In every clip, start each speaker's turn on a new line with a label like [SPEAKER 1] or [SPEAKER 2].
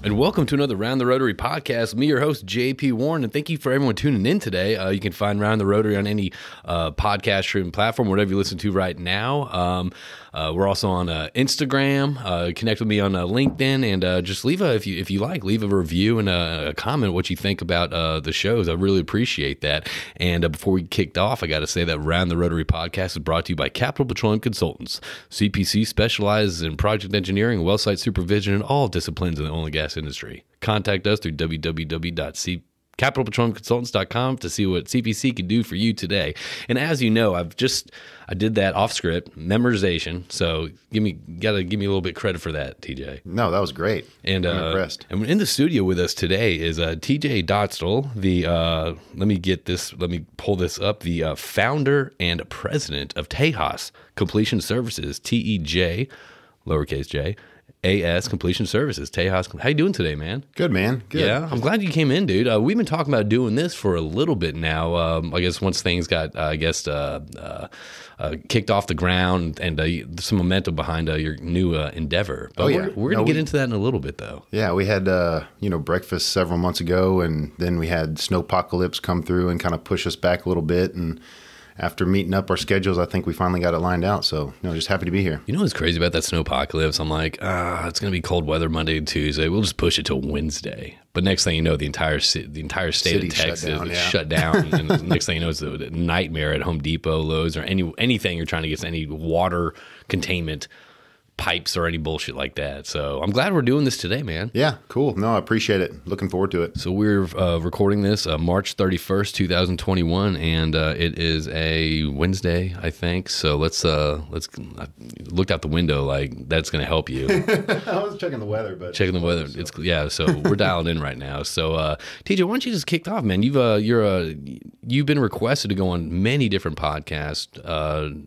[SPEAKER 1] And welcome to another Round the Rotary podcast. Me, your host, JP Warren, and thank you for everyone tuning in today. You can find Round the Rotary on any podcast streaming platform, whatever you listen to right now. We're also on Instagram. Connect with me on LinkedIn, and just leave if you like, leave a review and a comment what you think about the shows. I really appreciate that. And before we kicked off, I got to say that Round the Rotary podcast is brought to you by Capital Petroleum Consultants. CPC specializes in project engineering, well site supervision, and all disciplines in the oil and gas industry. Contact us through www.capitalpetroleumconsultants.com to see what CPC can do for you today. And as you know, I did that off script memorization. So gotta give me a little bit credit for that, TJ.
[SPEAKER 2] No, that was great.
[SPEAKER 1] And
[SPEAKER 2] I'm impressed.
[SPEAKER 1] And in the studio with us today is TJ Dostal, let me pull this up, the founder and president of Tejas Completion Services, TEJ, lowercase j, AS Completion Services. Tejas, how you doing today, man?
[SPEAKER 2] Good, man. Good.
[SPEAKER 1] Yeah, I'm glad you came in, dude. We've been talking about doing this for a little bit now. I guess once things got, kicked off the ground and some momentum behind your new endeavor. But we're going to get into that in a little bit, though.
[SPEAKER 2] Yeah, we had breakfast several months ago, and then we had snowpocalypse come through and kind of push us back a little bit. And after meeting up our schedules, I think we finally got it lined out. So, just happy to be here.
[SPEAKER 1] You know what's crazy about that snowpocalypse? I'm like, it's going to be cold weather Monday and Tuesday. We'll just push it till Wednesday. But next thing you know, the entire state of Texas is shut down. And the next thing you know, it's a nightmare at Home Depot, Lowe's, or anything you're trying to get any water containment pipes or any bullshit like that. So I'm glad we're doing this today, man.
[SPEAKER 2] Yeah, cool. No, I appreciate it. Looking forward to it.
[SPEAKER 1] So we're recording this March 31st, 2021, and it is a Wednesday, I think. So let's look out the window like that's going to help you.
[SPEAKER 2] I was checking the weather, but
[SPEAKER 1] checking the weather. So. So we're dialed in right now. So TJ, why don't you just kick off, man? You've been requested to go on many different podcasts,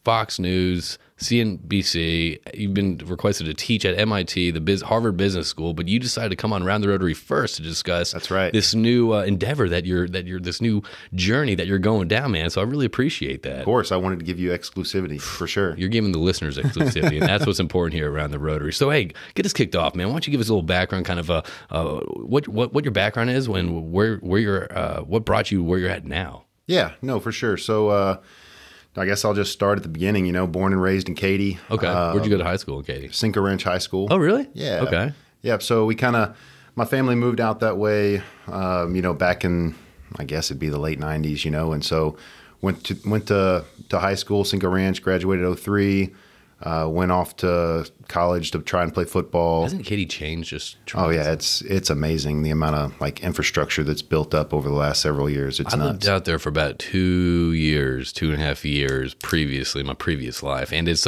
[SPEAKER 1] Fox News, CNBC. You've been requested to teach at MIT, the Harvard Business School, but you decided to come on Round the Rotary first to discuss.
[SPEAKER 2] That's right.
[SPEAKER 1] This new endeavor that you're this new journey that you're going down, man. So I really appreciate that.
[SPEAKER 2] Of course, I wanted to give you exclusivity for sure.
[SPEAKER 1] You're giving the listeners exclusivity, and that's what's important here around the Rotary. So hey, get us kicked off, man. Why don't you give us a little background, kind of what your background is, where you're, what brought you where you're at now?
[SPEAKER 2] Yeah, no, for sure. So. I guess I'll just start at the beginning, born and raised in Katy.
[SPEAKER 1] Okay. Where'd you go to high school in Katy?
[SPEAKER 2] Cinco Ranch High School.
[SPEAKER 1] Oh, really?
[SPEAKER 2] Yeah.
[SPEAKER 1] Okay.
[SPEAKER 2] Yeah. So my family moved out that way, back in, I guess it'd be the late 90s, and so went to high school, Cinco Ranch, graduated 2003, went off to college to try and play football.
[SPEAKER 1] Hasn't Katy changed just
[SPEAKER 2] tremendously? Oh, yeah. It's amazing the amount of infrastructure that's built up over the last several years. It's nuts. I
[SPEAKER 1] lived out there for about 2.5 years previously, my previous life. And it's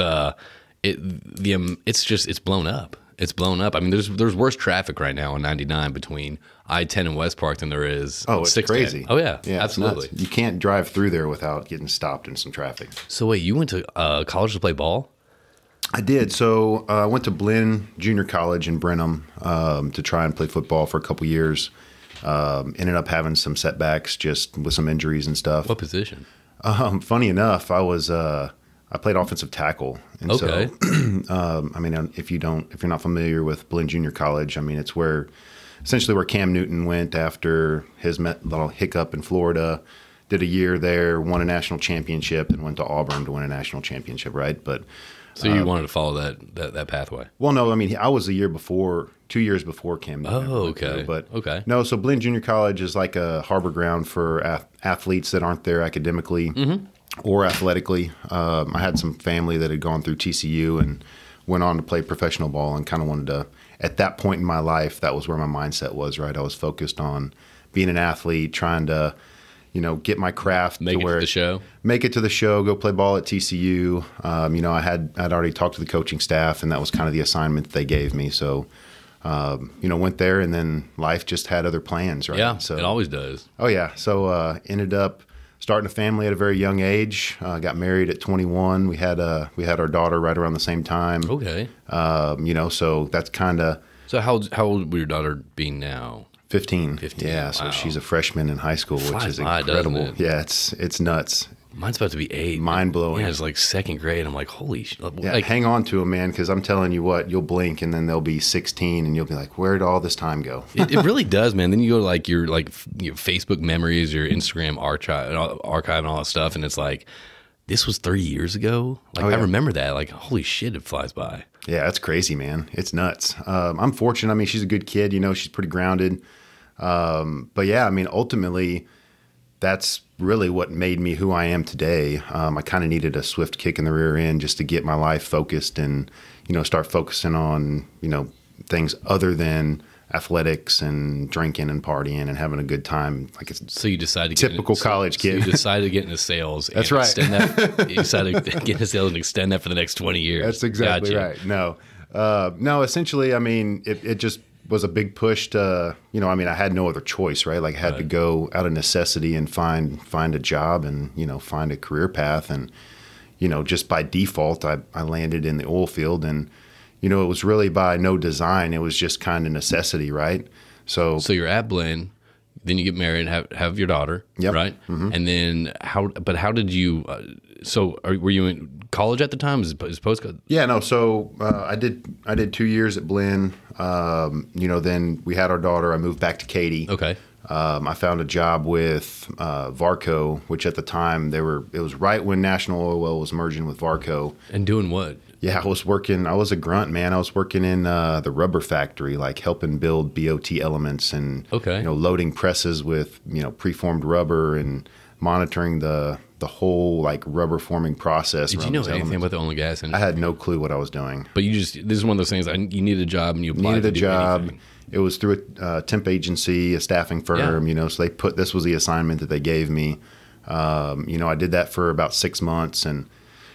[SPEAKER 1] blown up. It's blown up. I mean, there's worse traffic right now on 99 between I-10 and West Park than there is.
[SPEAKER 2] Oh, it's 610.
[SPEAKER 1] Crazy. Oh yeah, absolutely.
[SPEAKER 2] You can't drive through there without getting stopped in some traffic.
[SPEAKER 1] So wait, you went to college to play ball?
[SPEAKER 2] I did. So I went to Blinn Junior College in Brenham to try and play football for a couple years. Ended up having some setbacks just with some injuries and stuff.
[SPEAKER 1] What position?
[SPEAKER 2] Funny enough, I played offensive tackle. And
[SPEAKER 1] okay.
[SPEAKER 2] So, if you're not familiar with Blinn Junior College, it's essentially where Cam Newton went after his little hiccup in Florida. Did a year there, won a national championship, and went to Auburn to win a national championship, right? But
[SPEAKER 1] so you wanted to follow that pathway?
[SPEAKER 2] Well, no, I was 2 years before Cam Newton.
[SPEAKER 1] Oh, okay.
[SPEAKER 2] But
[SPEAKER 1] okay.
[SPEAKER 2] No, so Blinn Junior College is like a harbor ground for athletes that aren't there academically or athletically. I had some family that had gone through TCU and went on to play professional ball, and kind of wanted to, at that point in my life, that was where my mindset was, right? I was focused on being an athlete, trying to get my craft
[SPEAKER 1] make it to the show,
[SPEAKER 2] go play ball at TCU. I'd already talked to the coaching staff, and that was kind of the assignment that they gave me. So, went there, and then life just had other plans, right?
[SPEAKER 1] Yeah,
[SPEAKER 2] so,
[SPEAKER 1] it always does.
[SPEAKER 2] Oh yeah. So, ended up starting a family at a very young age. Got married at 21. We had our daughter right around the same time.
[SPEAKER 1] Okay.
[SPEAKER 2] So that's kind of.
[SPEAKER 1] So how old will your daughter be now?
[SPEAKER 2] 15.
[SPEAKER 1] 15.
[SPEAKER 2] Yeah,
[SPEAKER 1] wow.
[SPEAKER 2] so she's a freshman in high school, which is
[SPEAKER 1] by,
[SPEAKER 2] incredible.
[SPEAKER 1] doesn't it?
[SPEAKER 2] Yeah, it's nuts.
[SPEAKER 1] Mine's about to be 8.
[SPEAKER 2] Mind blowing.
[SPEAKER 1] Yeah, it's like second grade. I'm like, holy shit.
[SPEAKER 2] Yeah,
[SPEAKER 1] Like,
[SPEAKER 2] hang on to them, man, because I'm telling you what, you'll blink and then they'll be 16 and you'll be like, where did all this time go?
[SPEAKER 1] it really does, man. Then you go to like your Facebook memories, your Instagram archive and all that stuff, and it's like, this was 3 years ago. Like, I remember that. Like, holy shit, it flies by.
[SPEAKER 2] Yeah, that's crazy, man. It's nuts. I'm fortunate. I mean, she's a good kid. You know, she's pretty grounded. But yeah, I mean, ultimately, that's really what made me who I am today. I kind of needed a swift kick in the rear end just to get my life focused and, you know, start focusing on, you know, things other than athletics and drinking and partying and having a good time. Like it's
[SPEAKER 1] so you decided to
[SPEAKER 2] typical college kid.
[SPEAKER 1] So you decided to get into sales.
[SPEAKER 2] That's right.
[SPEAKER 1] You decided to get into sales and extend that for the next 20 years.
[SPEAKER 2] That's exactly right. No, essentially, I mean, it just was a big push to, you know, I mean, I had no other choice, right? Like I had to go out of necessity and find a job and, you know, find a career path. And, you know, just by default, I landed in the oil field and, you know, it was really by no design. It was just kind of necessity, right? So
[SPEAKER 1] you're at Blinn, then you get married, have your daughter, right? Mm-hmm. And then how did you? Were you in college at the time? Is postgrad?
[SPEAKER 2] Yeah, no. So I did 2 years at Blinn. You know, then we had our daughter. I moved back to Katy.
[SPEAKER 1] Okay.
[SPEAKER 2] I found a job with Varco, which at the time it was right when National Oil Well was merging with Varco.
[SPEAKER 1] And doing what?
[SPEAKER 2] Yeah, I was a grunt, man. I was working in the rubber factory, like helping build BOT elements and, you know, loading presses with, you know, preformed rubber and monitoring the whole like rubber forming process.
[SPEAKER 1] Did you know anything about the oil and gas industry?
[SPEAKER 2] I had no clue what I was doing.
[SPEAKER 1] But this is one of those things, you needed a job and you applied
[SPEAKER 2] needed
[SPEAKER 1] to
[SPEAKER 2] a job.
[SPEAKER 1] Anything.
[SPEAKER 2] It was through a temp this staffing firm, you know, so this was the assignment that they gave me. You know, I did that for about 6 months and,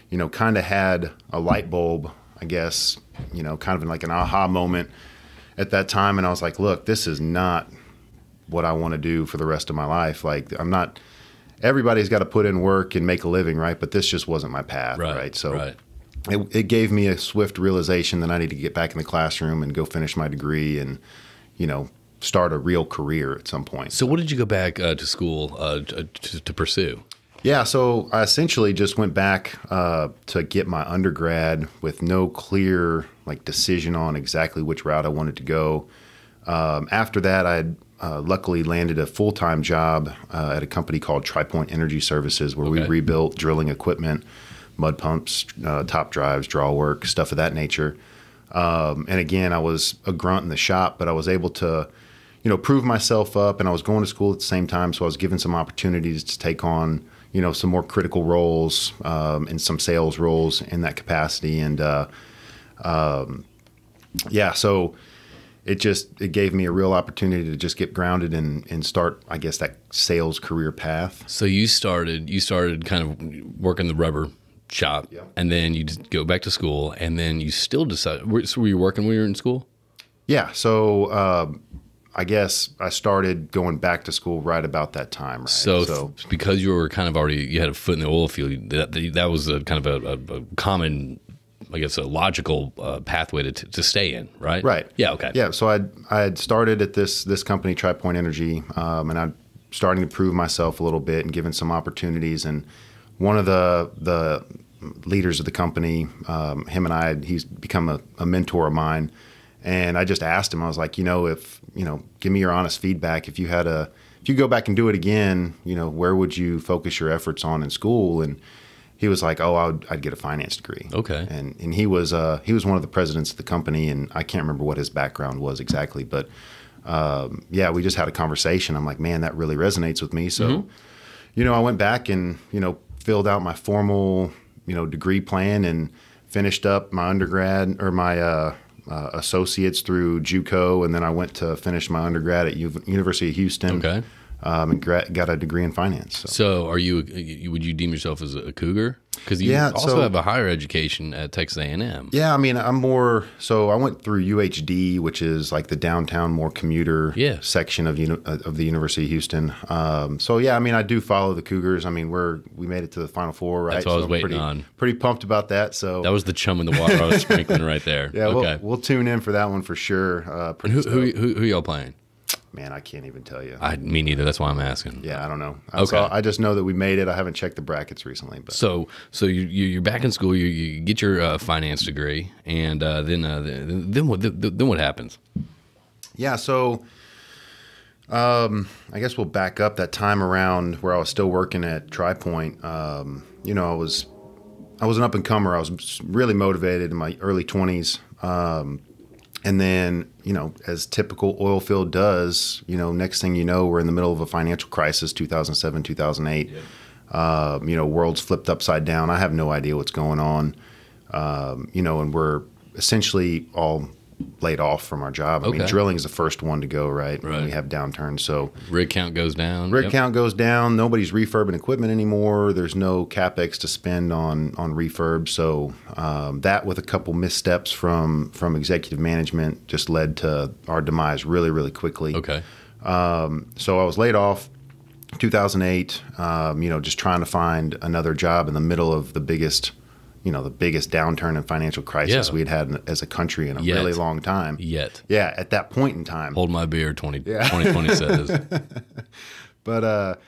[SPEAKER 2] you know, kind of had a light bulb, I guess, you know, kind of like an aha moment at that time. And I was like, look, this is not what I want to do for the rest of my life. Like everybody's got to put in work and make a living, right? But this just wasn't my path, right? So it gave me a swift realization that I need to get back in the classroom and go finish my degree and, you know, start a real career at some point.
[SPEAKER 1] So what did you go back to school to pursue?
[SPEAKER 2] Yeah, so I essentially just went back to get my undergrad with no clear like decision on exactly which route I wanted to go. After that, I had luckily landed a full-time job at a company called TriPoint Energy Services where we rebuilt drilling equipment, mud pumps, top drives, draw work, stuff of that nature. And again, I was a grunt in the shop, but I was able to, you know, prove myself up and I was going to school at the same time. So I was given some opportunities to take on, you know, some more critical roles and some sales roles in that capacity. And so it gave me a real opportunity to just get grounded and start, I guess, that sales career path.
[SPEAKER 1] So you started kind of working the rubber shop and then you just go back to school and then you still decided, so were you working when you were in school? Yeah.
[SPEAKER 2] So I guess I started going back to school right about that time. Right?
[SPEAKER 1] So because you were kind of you had a foot in the oil field, that was a kind of a common, I guess, a logical pathway to stay in, right?
[SPEAKER 2] Right.
[SPEAKER 1] Yeah. Okay.
[SPEAKER 2] Yeah. So I had started at this company, TriPoint Energy, and I'm starting to prove myself a little bit and given some opportunities. And one of the leaders of the company, him and I, he's become a mentor of mine. And I just asked him, I was like, give me your honest feedback. If you go back and do it again, you know, where would you focus your efforts on in school? And he was like, I'd get a finance degree.
[SPEAKER 1] Okay.
[SPEAKER 2] And he was one of the presidents of the company, and I can't remember what his background was exactly, but we just had a conversation. I'm like, man, that really resonates with me. So, you know, I went back and, you know, filled out my formal, you know, degree plan and finished up my undergrad or my associates through JUCO, and then I went to finish my undergrad at University of Houston.
[SPEAKER 1] Okay.
[SPEAKER 2] And got a degree in finance.
[SPEAKER 1] So would you deem yourself as a cougar? Because you also have a higher education at Texas A&M.
[SPEAKER 2] Yeah, I mean, I'm more, so I went through UHD, which is like the downtown, more commuter section of the University of Houston. I mean, I do follow the Cougars. I mean, we made it to the Final Four, right?
[SPEAKER 1] That's what I was waiting on.
[SPEAKER 2] Pretty pumped about that. So
[SPEAKER 1] that was the chum in the water I was sprinkling right there.
[SPEAKER 2] Yeah, okay. We'll tune in for that one for sure.
[SPEAKER 1] And who y'all playing?
[SPEAKER 2] Man, I can't even tell you.
[SPEAKER 1] Me neither. That's why I'm asking.
[SPEAKER 2] Yeah, I don't know.
[SPEAKER 1] Okay.
[SPEAKER 2] I just know that we made it. I haven't checked the brackets recently. But.
[SPEAKER 1] So you're back in school. You get your finance degree, and then what happens?
[SPEAKER 2] Yeah, so I guess we'll back up that time around where I was still working at TriPoint. I was an up and comer. I was really motivated in my early 20s. And then, as typical oil field does, next thing you know, we're in the middle of a financial crisis, 2007, 2008. Yeah. World's flipped upside down. I have no idea what's going on. And we're essentially all laid off from our job. I mean, drilling is the first one to go, right? When we have downturns. So
[SPEAKER 1] rig count goes down.
[SPEAKER 2] Rig count goes down. Nobody's refurbing equipment anymore. There's no CapEx to spend on refurb. So that, with a couple missteps from executive management, just led to our demise really, really quickly.
[SPEAKER 1] Okay.
[SPEAKER 2] So I was laid off 2008, just trying to find another job in the middle of the biggest downturn and financial crisis we'd had as a country in a really long time. Yeah, at that point in time.
[SPEAKER 1] Hold my beer, 2020 says.
[SPEAKER 2] But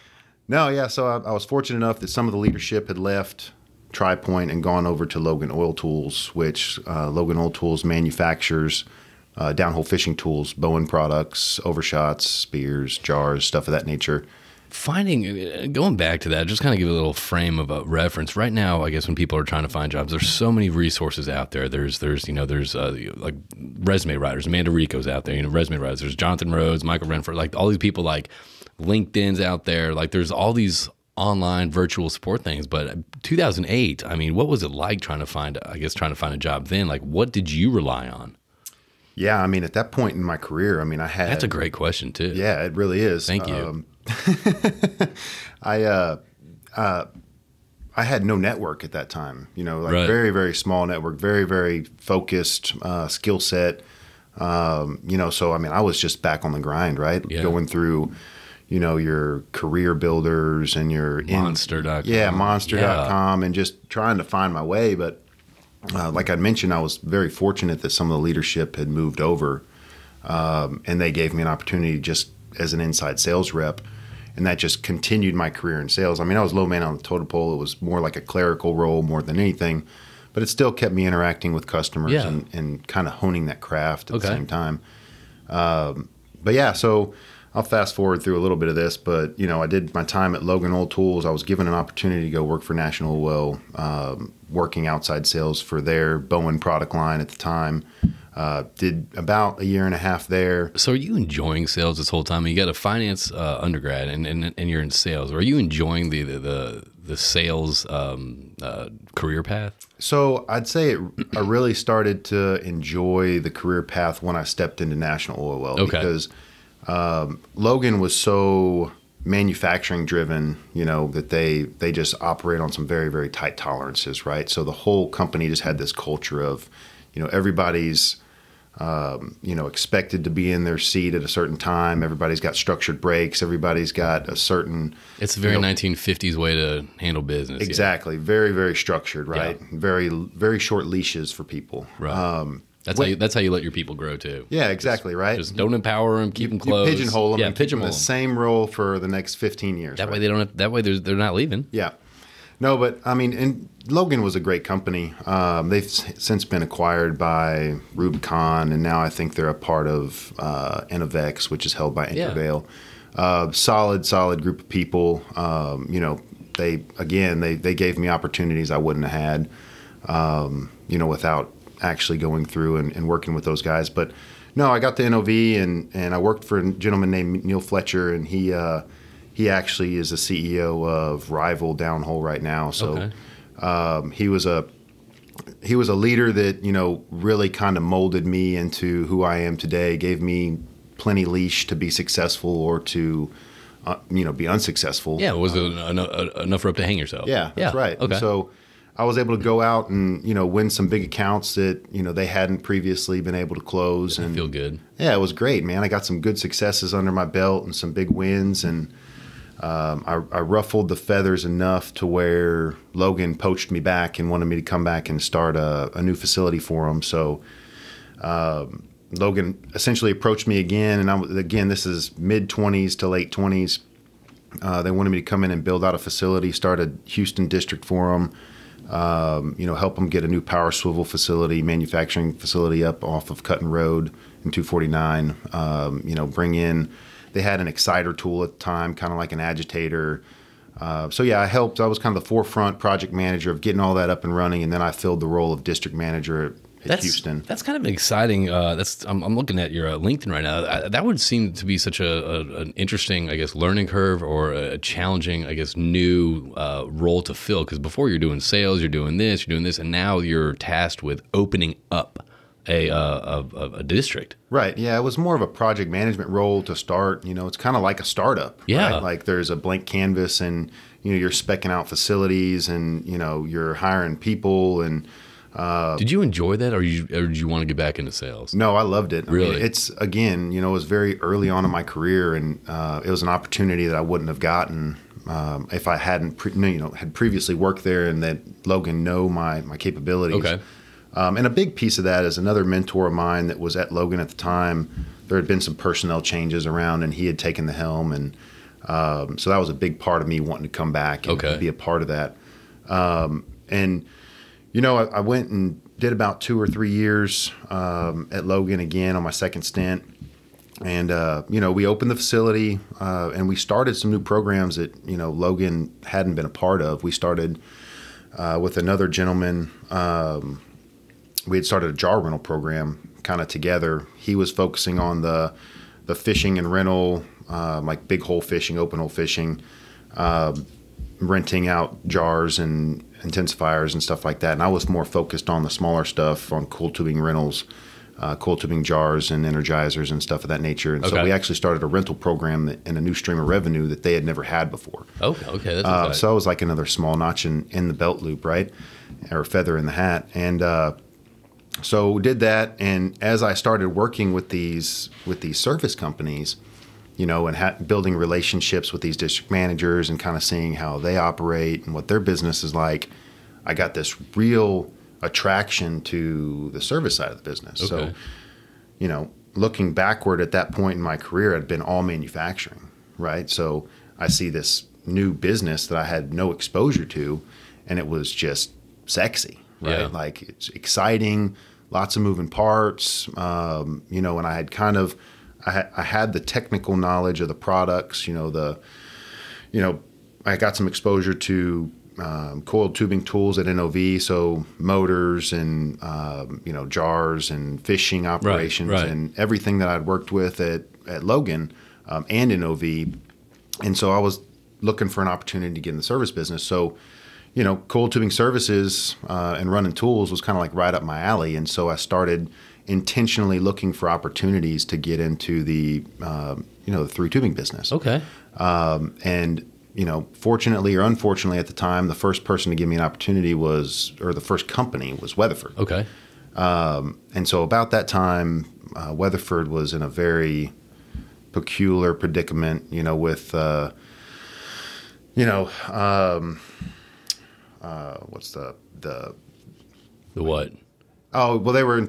[SPEAKER 2] so I was fortunate enough that some of the leadership had left TriPoint and gone over to Logan Oil Tools, which Logan Oil Tools manufactures downhole fishing tools, Bowen products, overshots, spears, jars, stuff of that nature.
[SPEAKER 1] Going back to that, just kind of give a little frame of a reference. Right now, I guess when people are trying to find jobs, there's so many resources out there. There's like resume writers. Amanda Rico's out there, resume writers. There's Jonathan Rhodes, Michael Renford, like all these people, like LinkedIn's out there. Like there's all these online virtual support things. But 2008, I mean, what was it like trying to find a job then? Like, what did you rely on?
[SPEAKER 2] Yeah, I mean, at that point in my career, I mean,
[SPEAKER 1] That's a great question too.
[SPEAKER 2] Yeah, it really is.
[SPEAKER 1] Thank you.
[SPEAKER 2] I had no network at that time, very, very small network, very, very focused skill set. So, I mean, I was just back on the grind, right?
[SPEAKER 1] Yeah.
[SPEAKER 2] Going through, your career builders and your
[SPEAKER 1] Monster.com.
[SPEAKER 2] Yeah, Monster.com and just trying to find my way. But like I mentioned, I was very fortunate that some of the leadership had moved over and they gave me an opportunity just as an inside sales rep, and that just continued my career in sales. I mean, I was low man on the totem pole. It was more like a clerical role more than anything, but it still kept me interacting with customers and kind of honing that craft at the same time. But yeah, so I'll fast forward through a little bit of this, but I did my time at Logan Oil Tools. I was given an opportunity to go work for National Oil, working outside sales for their Bowen product line at the time. Did about a year and a half there.
[SPEAKER 1] So are you enjoying sales this whole time? You got a finance undergrad and you're in sales. Are you enjoying the sales career path?
[SPEAKER 2] So I'd say I really started to enjoy the career path when I stepped into National Oil Well, because Logan was so manufacturing driven, that they just operate on some very, very tight tolerances, right? So the whole company just had this culture of, everybody's expected to be in their seat at a certain time. Everybody's got structured breaks. Everybody's got a certain...
[SPEAKER 1] It's a very 1950s way to handle business.
[SPEAKER 2] Exactly. Yeah. Very, very structured, right? Yeah. Very, very short leashes for people.
[SPEAKER 1] Right. That's how you let your people grow too.
[SPEAKER 2] Yeah, exactly, right?
[SPEAKER 1] Just don't empower them, keep them close.
[SPEAKER 2] You pigeonhole them and keep them in the
[SPEAKER 1] them.
[SPEAKER 2] same role for the next 15 years.
[SPEAKER 1] That way they don't have, they're not leaving.
[SPEAKER 2] Yeah. No, but I mean, and Logan was a great company. They've since been acquired by Rubicon, and now I think they're a part of Innovex, which is held by Intervale. Solid group of people. They gave me opportunities I wouldn't have had, without actually going through and working with those guys. But no, I got the NOV and I worked for a gentleman named Neil Fletcher, and he actually is the CEO of Rival Downhole right now. So he was a leader that, really kind of molded me into who I am today, gave me plenty leash to be successful or to, be unsuccessful.
[SPEAKER 1] Yeah, was it enough rope to hang yourself?
[SPEAKER 2] Yeah, that's right.
[SPEAKER 1] Okay.
[SPEAKER 2] And so I was able to go out and, win some big accounts that, they hadn't previously been able to close. And
[SPEAKER 1] feel good.
[SPEAKER 2] Yeah, it was great, man. I got some good successes under my belt and some big wins, and I ruffled the feathers enough to where Logan poached me back and wanted me to come back and start a new facility for him. So Logan essentially approached me again, and again, this is mid-20s to late 20s. They wanted me to come in and build out a facility, start a Houston district for them, help them get a new power swivel facility, manufacturing facility up off of Cutton Road in 249. Bring in, they had an exciter tool at the time, kind of like an agitator. I helped. I was kind of the forefront project manager of getting all that up and running, and then I filled the role of district manager at Houston.
[SPEAKER 1] That's kind of exciting. I'm looking at your LinkedIn right now. That would seem to be such an interesting, I guess, learning curve, or a challenging, I guess, new role to fill. Because before you're doing sales, you're doing this, and now you're tasked with opening up a district.
[SPEAKER 2] Right. Yeah. It was more of a project management role to start. It's kind of like a startup.
[SPEAKER 1] Yeah.
[SPEAKER 2] Right? Like there's a blank canvas, and you're speccing out facilities, and you're hiring people. And
[SPEAKER 1] did you enjoy that, or did you want to get back into sales?
[SPEAKER 2] No, I loved it.
[SPEAKER 1] Really?
[SPEAKER 2] I mean, it's again, it was very early on in my career, and it was an opportunity that I wouldn't have gotten if I hadn't had previously worked there, and that Logan know my capabilities.
[SPEAKER 1] Okay.
[SPEAKER 2] And a big piece of that is another mentor of mine that was at Logan at the time. There had been some personnel changes around, and he had taken the helm. And so that was a big part of me wanting to come back and be a part of that. I went and did about 2 or 3 years at Logan again on my second stint. And, we opened the facility and we started some new programs that, Logan hadn't been a part of. We started with another gentleman. We had started a jar rental program kind of together. He was focusing on the fishing and rental, like big hole fishing, open hole fishing, renting out jars and intensifiers and stuff like that. And I was more focused on the smaller stuff, on coil tubing rentals, coil tubing jars and energizers and stuff of that nature. And so we actually started a rental program and a new stream of revenue that they had never had before.
[SPEAKER 1] Okay. That's
[SPEAKER 2] so it was like another small notch in the belt loop, right? Or feather in the hat. And so did that, and as I started working with these service companies, and building relationships with these district managers and kind of seeing how they operate and what their business is like, I got this real attraction to the service side of the business.
[SPEAKER 1] Okay.
[SPEAKER 2] So, looking backward at that point in my career, I'd been all manufacturing, right? So I see this new business that I had no exposure to, and it was just sexy. Right.
[SPEAKER 1] Yeah.
[SPEAKER 2] Like it's exciting, lots of moving parts, and I had I had the technical knowledge of the products, I got some exposure to coiled tubing tools at NOV. So motors and, jars and fishing operations and everything that I'd worked with at Logan and NOV. And so I was looking for an opportunity to get in the service business. So, coil tubing services and running tools was kind of like right up my alley. And so I started intentionally looking for opportunities to get into the, the through tubing business.
[SPEAKER 1] Okay.
[SPEAKER 2] Fortunately or unfortunately at the time, the first person to give me an opportunity the first company was Weatherford.
[SPEAKER 1] Okay.
[SPEAKER 2] And so about that time, Weatherford was in a very peculiar predicament, with, what's the
[SPEAKER 1] what?
[SPEAKER 2] Oh, well, they were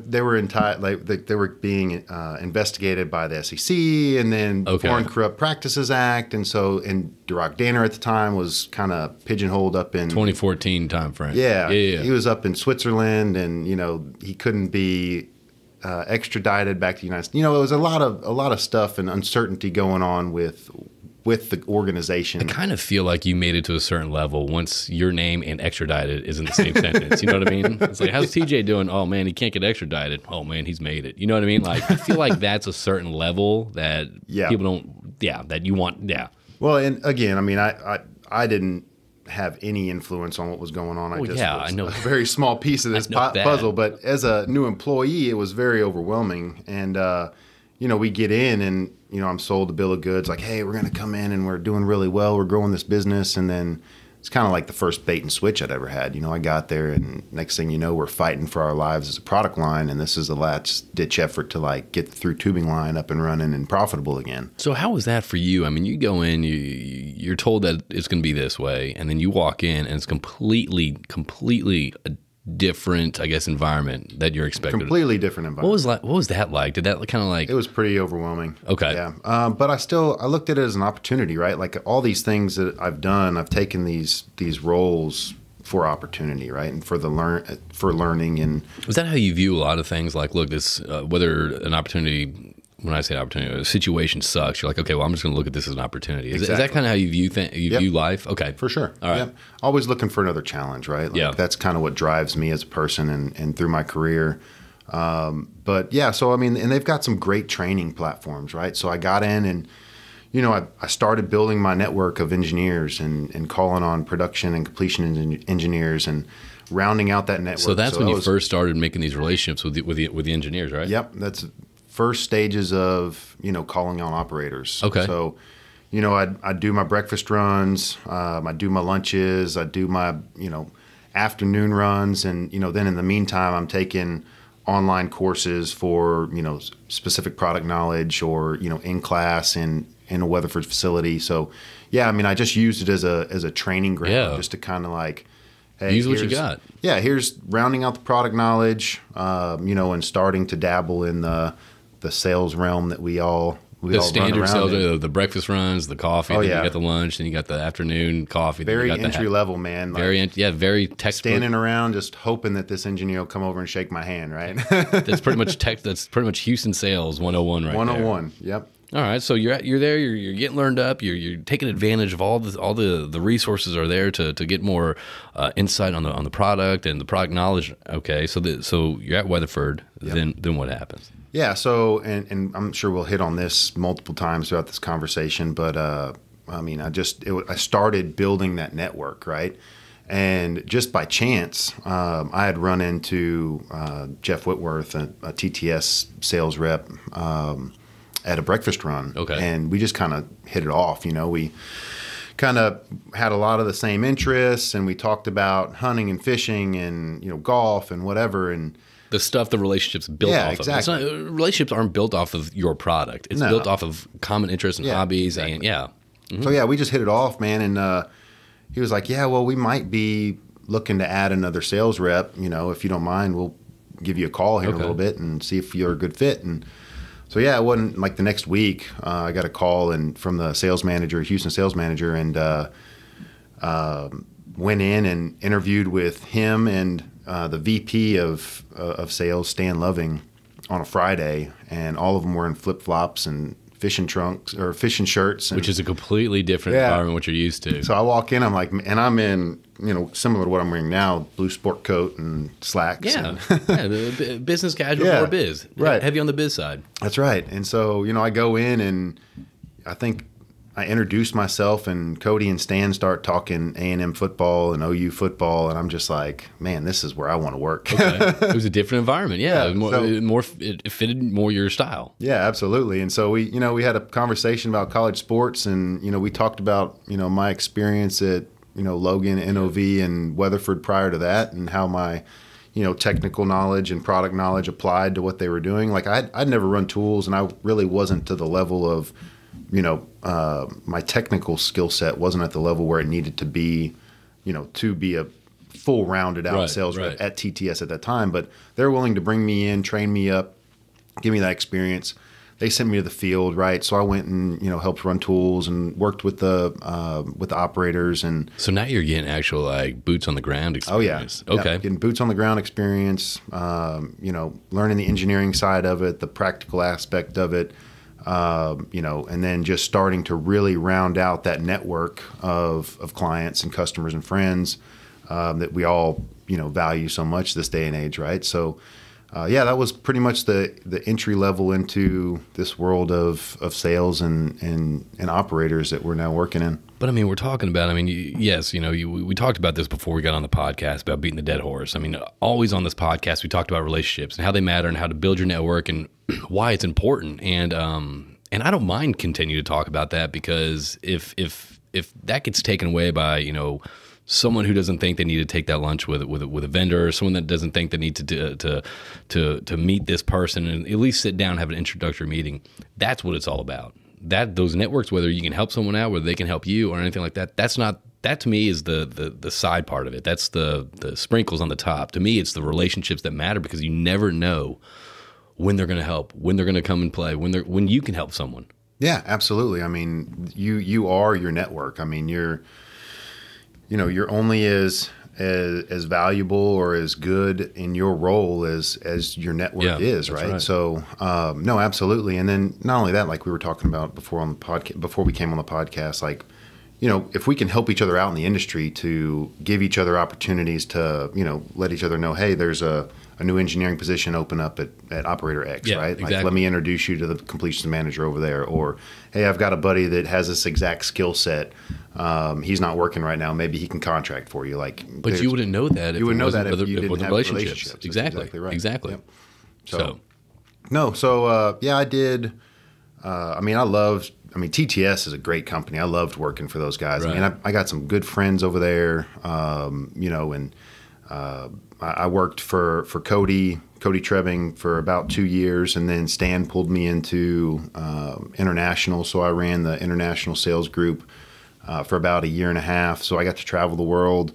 [SPEAKER 2] being investigated by the SEC, and then Foreign Corrupt Practices Act, and Duroc Danner at the time was kind of pigeonholed up in
[SPEAKER 1] 2014 timeframe.
[SPEAKER 2] Yeah, he was up in Switzerland, and he couldn't be extradited back to the United States. It was a lot of stuff and uncertainty going on with the organization.
[SPEAKER 1] I kind of feel like you made it to a certain level once your name and extradited is in the same sentence. You know what I mean? It's like, how's TJ doing? Oh, man, he can't get extradited. Oh, man, he's made it. You know what I mean? Like, I feel like that's a certain level that people don't, that you want,
[SPEAKER 2] Well, and again, I mean, I didn't have any influence on what was going on. I know a very small piece of this puzzle, but as a new employee, it was very overwhelming. And, we get in and, I'm sold a bill of goods like, hey, we're going to come in and we're doing really well. We're growing this business. And then it's kind of like the first bait and switch I'd ever had. I got there and next thing you know, we're fighting for our lives as a product line. And this is the last ditch effort to get the through tubing line up and running and profitable again.
[SPEAKER 1] So how was that for you? I mean, you go in, you're told that it's going to be this way. And then you walk in and it's completely different, I guess, environment that you're expecting.
[SPEAKER 2] Completely different environment.
[SPEAKER 1] What was that like? Did that kind of like?
[SPEAKER 2] It was pretty overwhelming.
[SPEAKER 1] Okay.
[SPEAKER 2] Yeah. But I looked at it as an opportunity, right? Like all these things that I've done, I've taken these roles for opportunity, right? And for learning. And
[SPEAKER 1] is that how you view a lot of things? Like, look, this, whether an opportunity, when I say opportunity, a situation sucks, you're like, okay, well, I'm just going to look at this as an opportunity. Is that kind of how you view view life? Okay.
[SPEAKER 2] For sure.
[SPEAKER 1] All right.
[SPEAKER 2] Yep. Always looking for another challenge, right? Like that's kind of what drives me as a person and through my career. But yeah, so I mean, and they've got some great training platforms, right? So I got in and, I started building my network of engineers and calling on production and completion engineers and rounding out that network.
[SPEAKER 1] So that's when you first started making these relationships with the engineers, right?
[SPEAKER 2] Yep. That's first stages of, calling on operators.
[SPEAKER 1] Okay.
[SPEAKER 2] So, I do my breakfast runs, I do my lunches, I do my, afternoon runs. And, then in the meantime, I'm taking online courses for, specific product knowledge or, in class in a Weatherford facility. So, yeah, I mean, I just used it as a training ground just to kind of like, hey,
[SPEAKER 1] use what you got.
[SPEAKER 2] Yeah, here's rounding out the product knowledge, and starting to dabble in the sales realm that we all
[SPEAKER 1] standard sales, the breakfast runs, the coffee, then you got the lunch, then you got the afternoon coffee.
[SPEAKER 2] Very entry level, man.
[SPEAKER 1] Very textbook.
[SPEAKER 2] Standing around just hoping that this engineer will come over and shake my hand, right?
[SPEAKER 1] That's pretty much Houston sales 101 right
[SPEAKER 2] 101, there. Yep.
[SPEAKER 1] All right, so you're there, you're getting learned up, you're taking advantage of all the resources are there to get more insight on the product and the product knowledge. Okay, so you're at Weatherford, then what happens?
[SPEAKER 2] Yeah, so and I'm sure we'll hit on this multiple times throughout this conversation, but I mean, I started building that network, right? And just by chance, I had run into Jeff Whitworth, a TTS sales rep, at a breakfast run.
[SPEAKER 1] Okay.
[SPEAKER 2] And we just kind of hit it off. We kind of had a lot of the same interests, and we talked about hunting and fishing and, golf and whatever. And
[SPEAKER 1] the stuff the relationships built off
[SPEAKER 2] exactly.
[SPEAKER 1] of. Relationships aren't built off of your product. It's built off of common interests and hobbies.
[SPEAKER 2] Exactly.
[SPEAKER 1] And Mm-hmm.
[SPEAKER 2] So, yeah, we just hit it off, man. And he was like, yeah, well, we might be looking to add another sales rep. If you don't mind, we'll give you a call here in a little bit and see if you're a good fit. And so, yeah, it wasn't like the next week. I got a call from the Houston sales manager, and went in and interviewed with him and the VP of sales, Stan Loving, on a Friday, and all of them were in flip-flops and fishing trunks or fishing shirts.
[SPEAKER 1] Which is a completely different environment than what you're used to.
[SPEAKER 2] So I walk in, I'm like, and I'm in, similar to what I'm wearing now, blue sport coat and slacks.
[SPEAKER 1] Yeah, the business casual or biz.
[SPEAKER 2] Right.
[SPEAKER 1] Heavy on the biz side.
[SPEAKER 2] That's right. And so, I go in and I think I introduce myself, and Cody and Stan start talking A&M football and OU football, and I'm just like, man, this is where I want to work.
[SPEAKER 1] Okay. It was a different environment. Yeah, it fitted more your style.
[SPEAKER 2] Yeah, absolutely. And so we had a conversation about college sports, and we talked about my experience at Logan, NOV, and Weatherford prior to that, and how my technical knowledge and product knowledge applied to what they were doing. Like I'd never run tools, and I really wasn't to the level of my technical skill set wasn't at the level where it needed to be, to be a full rounded out sales rep at TTS at that time. But they're willing to bring me in, train me up, give me that experience. They sent me to the field, right? So I went and helped run tools and worked with the operators. And
[SPEAKER 1] so now you're getting actual like boots on the ground experience.
[SPEAKER 2] Oh yeah,
[SPEAKER 1] okay,
[SPEAKER 2] getting boots on the ground experience. Learning the engineering side of it, the practical aspect of it. And then just starting to really round out that network of clients and customers and friends that we all value so much this day and age, right? So, that was pretty much the entry level into this world of sales and operators that we're now working in.
[SPEAKER 1] But I mean, we're talking about, we talked about this before we got on the podcast about beating the dead horse. I mean, always on this podcast, we talked about relationships and how they matter and how to build your network and why it's important. And I don't mind continue to talk about that, because if that gets taken away by, someone who doesn't think they need to take that lunch with a vendor, or someone that doesn't think they need to meet this person and at least sit down and have an introductory meeting, that's what it's all about. Those networks, whether you can help someone out, whether they can help you or anything like that, that's not that to me is the side part of it. That's the sprinkles on the top. To me, it's the relationships that matter, because you never know when they're going to help, when they're going to come and play, when you can help someone.
[SPEAKER 2] Yeah, absolutely. I mean, you are your network. I mean, you're only as valuable or as good in your role as your network is, right? So, no, absolutely. And then not only that, like we were talking about before on the podcast, before we came on the podcast, like, if we can help each other out in the industry to give each other opportunities to, let each other know, hey, there's a new engineering position open up at Operator X, right?
[SPEAKER 1] Exactly.
[SPEAKER 2] Like, let me introduce you to the completions manager over there. Or, hey, I've got a buddy that has this exact skill set. He's not working right now. Maybe he can contract for you.
[SPEAKER 1] But you wouldn't know that if
[SPEAKER 2] you wouldn't know that
[SPEAKER 1] if
[SPEAKER 2] you didn't have relationships.
[SPEAKER 1] Exactly.
[SPEAKER 2] Exactly right.
[SPEAKER 1] Exactly.
[SPEAKER 2] Yep. I did. TTS is a great company. I loved working for those guys.
[SPEAKER 1] Right.
[SPEAKER 2] I mean, I got some good friends over there, I worked for Cody Trebbing for about 2 years, and then Stan pulled me into international. So I ran the international sales group for about 1.5 years. So I got to travel the world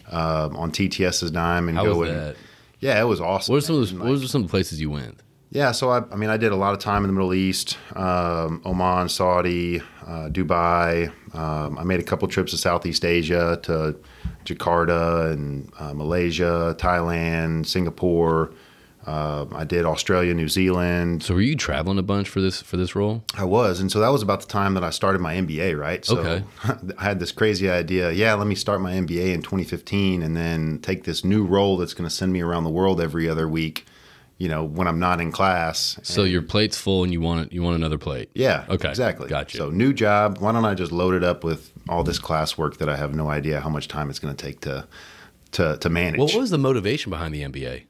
[SPEAKER 2] on TTS's dime and
[SPEAKER 1] How
[SPEAKER 2] go.
[SPEAKER 1] was that?
[SPEAKER 2] Yeah, it was awesome.
[SPEAKER 1] What were some of the places you went?
[SPEAKER 2] Yeah, so I did a lot of time in the Middle East, Oman, Saudi, Dubai. I made a couple trips to Southeast Asia, to Jakarta and Malaysia, Thailand, Singapore. I did Australia, New Zealand.
[SPEAKER 1] So were you traveling a bunch for this role?
[SPEAKER 2] I was, and so that was about the time that I started my MBA, right? So
[SPEAKER 1] okay.
[SPEAKER 2] I had this crazy idea. Yeah, let me start my MBA in 2015, and then take this new role that's going to send me around the world every other week, when I'm not in class.
[SPEAKER 1] So your plate's full, and you want another plate.
[SPEAKER 2] Yeah.
[SPEAKER 1] Okay.
[SPEAKER 2] Exactly.
[SPEAKER 1] Gotcha.
[SPEAKER 2] So new job. Why don't I just load it up with all this classwork that I have no idea how much time it's going to take to manage.
[SPEAKER 1] What was the motivation behind the MBA?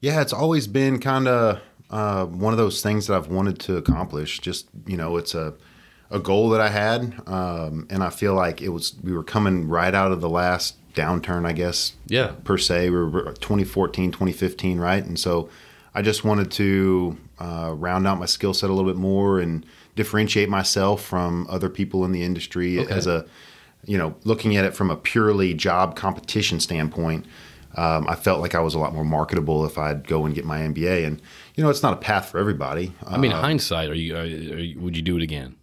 [SPEAKER 2] Yeah, it's always been kind of one of those things that I've wanted to accomplish. Just, it's a goal that I had, and I feel like we were coming right out of the last downturn, I guess.
[SPEAKER 1] Yeah.
[SPEAKER 2] Per se, we were 2014, 2015, right? And so I just wanted to round out my skill set a little bit more and differentiate myself from other people in the industry as looking at it from a purely job competition standpoint. I felt like I was a lot more marketable if I'd go and get my MBA. And, it's not a path for everybody.
[SPEAKER 1] Hindsight, would you do it again?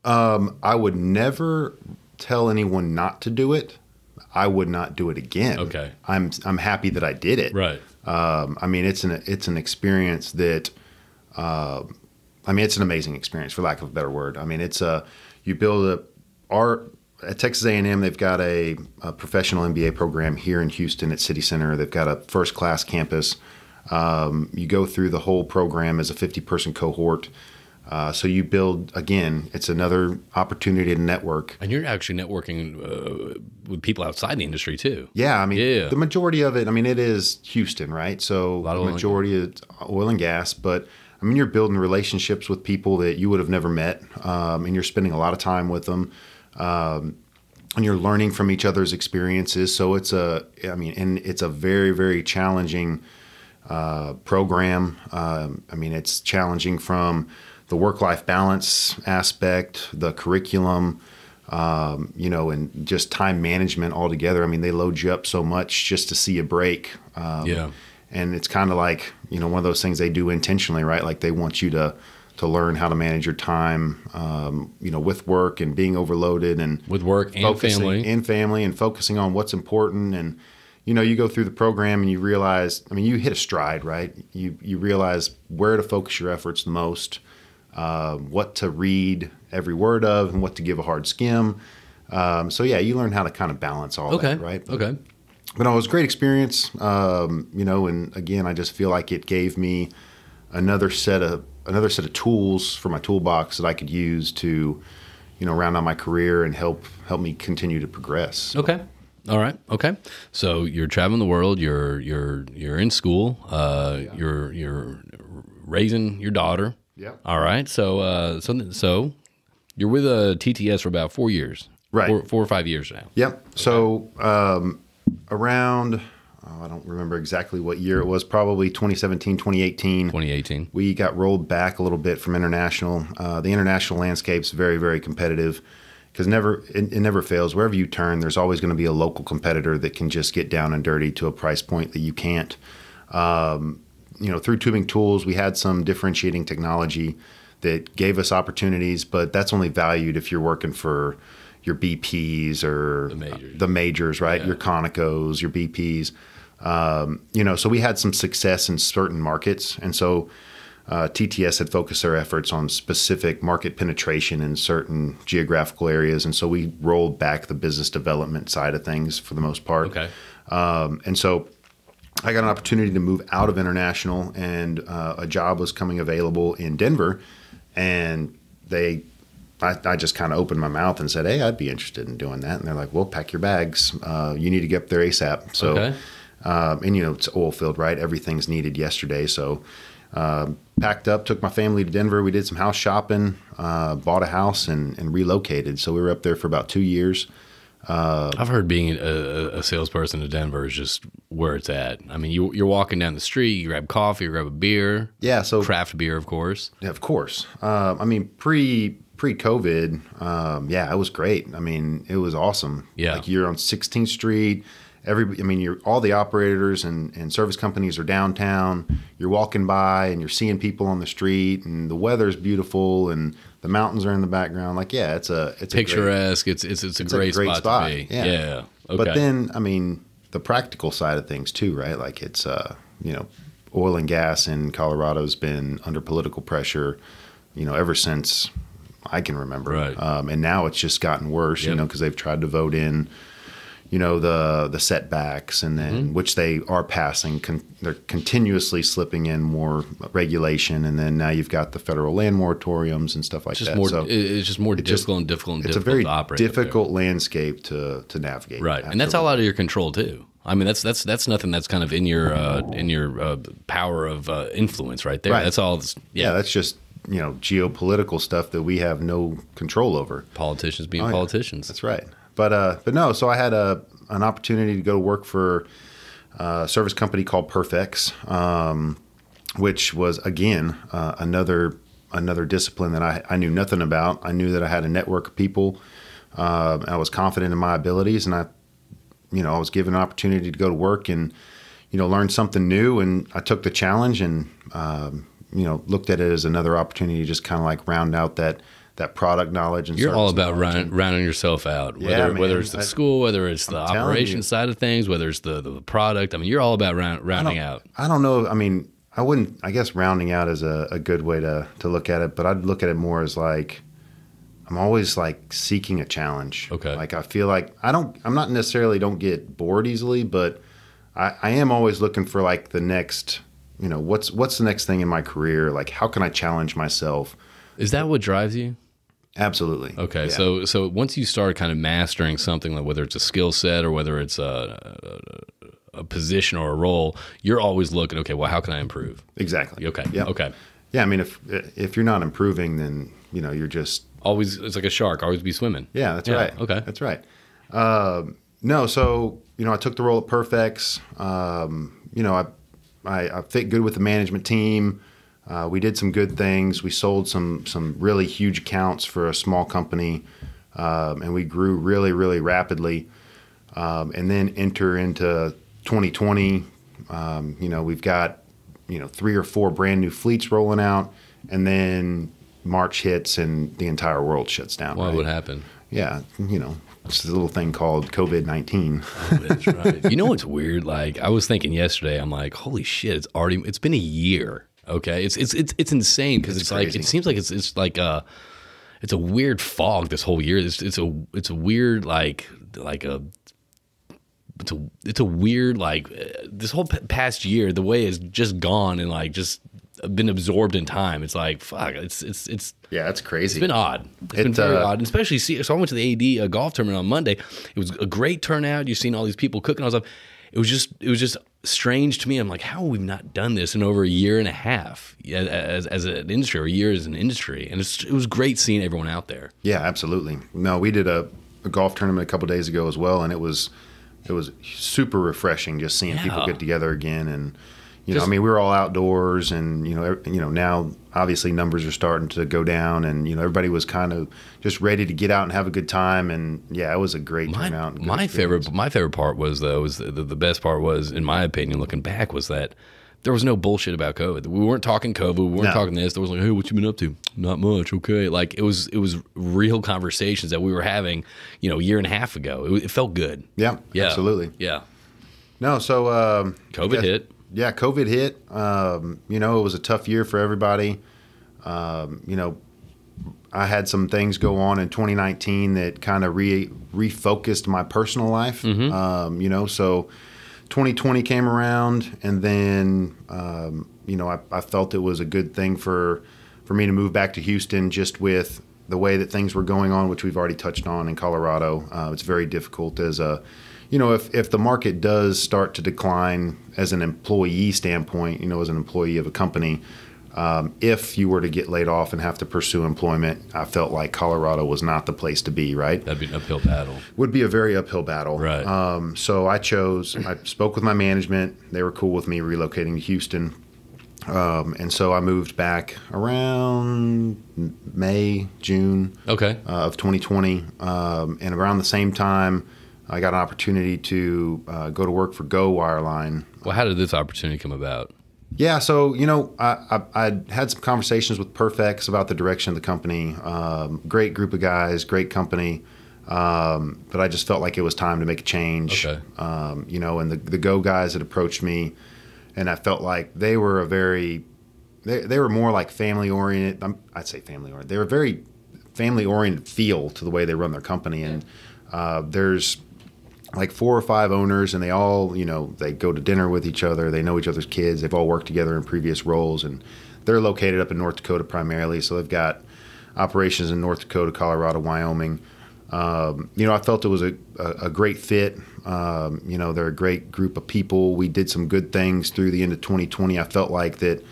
[SPEAKER 2] I would never tell anyone not to do it. I would not do it again.
[SPEAKER 1] Okay.
[SPEAKER 2] I'm happy that I did it.
[SPEAKER 1] Right.
[SPEAKER 2] It's an experience that, it's an amazing experience, for lack of a better word. You build at Texas A&M, they've got a professional MBA program here in Houston at City Center. They've got a first-class campus. You go through the whole program as a 50-person cohort. So you build, again, it's another opportunity to network.
[SPEAKER 1] And you're actually networking with people outside the industry too.
[SPEAKER 2] Yeah, the majority of it, it is Houston, right? So the majority is oil and gas, but you're building relationships with people that you would have never met, and you're spending a lot of time with them, and you're learning from each other's experiences. So it's a very, very challenging program. It's challenging from the work-life balance aspect, the curriculum, and just time management altogether. They load you up so much just to see a break. And it's kind of like, one of those things they do intentionally, right? Like they want you to learn how to manage your time, with work and being overloaded, and
[SPEAKER 1] with work and
[SPEAKER 2] family and focusing on what's important. And, you go through the program and you realize, you hit a stride, right? You realize where to focus your efforts the most, what to read every word of, and what to give a hard skim. You learn how to kind of balance all that, right? But it was a great experience, and again, I just feel like it gave me another set of tools for my toolbox that I could use to, round out my career and help me continue to progress.
[SPEAKER 1] Okay. All right. Okay. So you're traveling the world. You're in school. You're raising your daughter.
[SPEAKER 2] Yeah.
[SPEAKER 1] All right. So you're with TTS for about 4 years.
[SPEAKER 2] Right.
[SPEAKER 1] 4 or 5 years now.
[SPEAKER 2] Yep. Okay. So around, I don't remember exactly what year it was, probably 2017, 2018.
[SPEAKER 1] 2018.
[SPEAKER 2] We got rolled back a little bit from international. The international landscape's very, very competitive. because it never fails. Wherever you turn, there's always going to be a local competitor that can just get down and dirty to a price point that you can't. Through Tubing Tools, we had some differentiating technology that gave us opportunities, but that's only valued if you're working for your BPs or the majors, right? Yeah. Your Conocos, your BPs. So we had some success in certain markets. And so TTS had focused their efforts on specific market penetration in certain geographical areas. And so we rolled back the business development side of things for the most part.
[SPEAKER 1] Okay.
[SPEAKER 2] And so I got an opportunity to move out of international, and a job was coming available in Denver. And I just kind of opened my mouth and said, hey, I'd be interested in doing that. And they're like, well, pack your bags. You need to get up there ASAP. So,
[SPEAKER 1] okay.
[SPEAKER 2] It's oil field, right? Everything's needed yesterday. So packed up, took my family to Denver. We did some house shopping, bought a house and relocated. So we were up there for about 2 years.
[SPEAKER 1] I've heard being a salesperson in Denver is just where it's at. I mean, you're walking down the street, you grab coffee, you grab a beer.
[SPEAKER 2] Yeah, so
[SPEAKER 1] craft beer, of course.
[SPEAKER 2] Yeah, of course. Pre-COVID, it was great. I mean, it was awesome.
[SPEAKER 1] Yeah,
[SPEAKER 2] like you're on 16th Street. All the operators and service companies are downtown. You're walking by and you're seeing people on the street, and the weather's beautiful, and the mountains are in the background. Like, yeah, it's
[SPEAKER 1] picturesque. It's a great spot to be.
[SPEAKER 2] Yeah. Okay. But then, the practical side of things too, right? Like it's oil and gas in Colorado's been under political pressure, ever since I can remember.
[SPEAKER 1] Right.
[SPEAKER 2] And now it's just gotten worse,
[SPEAKER 1] yep.
[SPEAKER 2] Because they've tried to vote in the setbacks, and then
[SPEAKER 1] mm-hmm.
[SPEAKER 2] which they are passing. They're continuously slipping in more regulation, and then now you've got the federal land moratoriums and stuff like that.
[SPEAKER 1] It's just more difficult to operate.
[SPEAKER 2] It's a very difficult landscape to navigate.
[SPEAKER 1] Right, absolutely. And that's all out of your control too. I mean, that's nothing that's kind of in your power of influence right there. Right. That's all.
[SPEAKER 2] Yeah, that's just geopolitical stuff that we have no control over.
[SPEAKER 1] Politicians being politicians.
[SPEAKER 2] That's right. But no, so I had an opportunity to go work for a service company called Perfex, which was, again, another discipline that I knew nothing about. I knew that I had a network of people. I was confident in my abilities, and I was given an opportunity to go to work and, learn something new. And I took the challenge and, looked at it as another opportunity to just kind of like round out that product knowledge. And
[SPEAKER 1] you're all about rounding yourself out, whether it's the school, whether it's the operation side of things, whether it's the product. I mean, you're all about rounding out.
[SPEAKER 2] I don't know. I mean, I guess rounding out is a good way to look at it, but I'd look at it more as like, I'm always like seeking a challenge.
[SPEAKER 1] Okay.
[SPEAKER 2] Like I feel like I'm not necessarily don't get bored easily, but I am always looking for like the next, what's the next thing in my career? Like, how can I challenge myself?
[SPEAKER 1] Is that what drives you?
[SPEAKER 2] Absolutely.
[SPEAKER 1] Okay, yeah. So once you start kind of mastering something, like whether it's a skill set or whether it's a position or a role, you're always looking, okay, well, how can I improve?
[SPEAKER 2] Exactly.
[SPEAKER 1] Okay.
[SPEAKER 2] Yep.
[SPEAKER 1] Okay.
[SPEAKER 2] Yeah, I mean, if you're not improving, then you're just
[SPEAKER 1] always. It's like a shark, always be swimming.
[SPEAKER 2] Yeah, that's right.
[SPEAKER 1] Okay,
[SPEAKER 2] that's right. No, so I took the role at Perfex. I fit good with the management team. We did some good things. We sold some really huge accounts for a small company, and we grew really, really rapidly. And then enter into 2020. We've got 3 or 4 brand new fleets rolling out, and then March hits and the entire world shuts down.
[SPEAKER 1] What would happen?
[SPEAKER 2] Yeah, it's a little thing called COVID-19.
[SPEAKER 1] Oh, that's right. You know what's weird? Like I was thinking yesterday, I'm like, holy shit! It's been a year. Okay, it's insane because it's like it seems like it's like it's a weird fog this whole year. It's a weird it's a weird this whole past year, the way it's just gone and like just been absorbed in time. It's like fuck. It's
[SPEAKER 2] yeah, it's crazy.
[SPEAKER 1] It's been odd. It's been very odd, and especially so I went to the AD golf tournament on Monday. It was a great turnout. You've seen all these people cooking all stuff. It was just strange to me. I'm like, how have we not done this in over a year and a half as an industry, or a year as an industry? And it was great seeing everyone out there.
[SPEAKER 2] Yeah, absolutely. No, we did a golf tournament a couple of days ago as well, and it was super refreshing just seeing people get together again. And You know, I mean, we were all outdoors, and now obviously numbers are starting to go down, and everybody was kind of just ready to get out and have a good time, and yeah, it was a great turnout. And
[SPEAKER 1] my favorite part was the best part was, in my opinion, looking back, was that there was no bullshit about COVID. We weren't talking COVID. We weren't talking this. There was like, hey, what you been up to? Not much. Okay. Like it was real conversations that we were having, a year and a half ago. It felt good.
[SPEAKER 2] Yeah. Absolutely.
[SPEAKER 1] Yeah.
[SPEAKER 2] No. So
[SPEAKER 1] COVID hit.
[SPEAKER 2] Yeah, COVID hit. It was a tough year for everybody. I had some things go on in 2019 that kind of refocused my personal life. So 2020 came around, and then I felt it was a good thing for me to move back to Houston, just with the way that things were going on, which we've already touched on in Colorado. It's very difficult as a if the market does start to decline as an employee standpoint, as an employee of a company, if you were to get laid off and have to pursue employment, I felt like Colorado was not the place to be, right?
[SPEAKER 1] That'd be an uphill battle.
[SPEAKER 2] Would be a very uphill battle.
[SPEAKER 1] Right.
[SPEAKER 2] So I spoke with my management. They were cool with me relocating to Houston. And so I moved back around May, June of 2020. And around the same time, I got an opportunity to go to work for Go Wireline.
[SPEAKER 1] Well, how did this opportunity come about?
[SPEAKER 2] Yeah, so, I had some conversations with Perfex about the direction of the company. Great group of guys, great company. But I just felt like it was time to make a change.
[SPEAKER 1] Okay.
[SPEAKER 2] And the Go guys had approached me, and I felt like they were they were more like family-oriented. I'd say family-oriented. They were very family-oriented feel to the way they run their company. And there's like 4 or 5 owners, and they all, they go to dinner with each other. They know each other's kids. They've all worked together in previous roles, and they're located up in North Dakota primarily. So they've got operations in North Dakota, Colorado, Wyoming. I felt it was a great fit. They're a great group of people. We did some good things through the end of 2020. I felt like that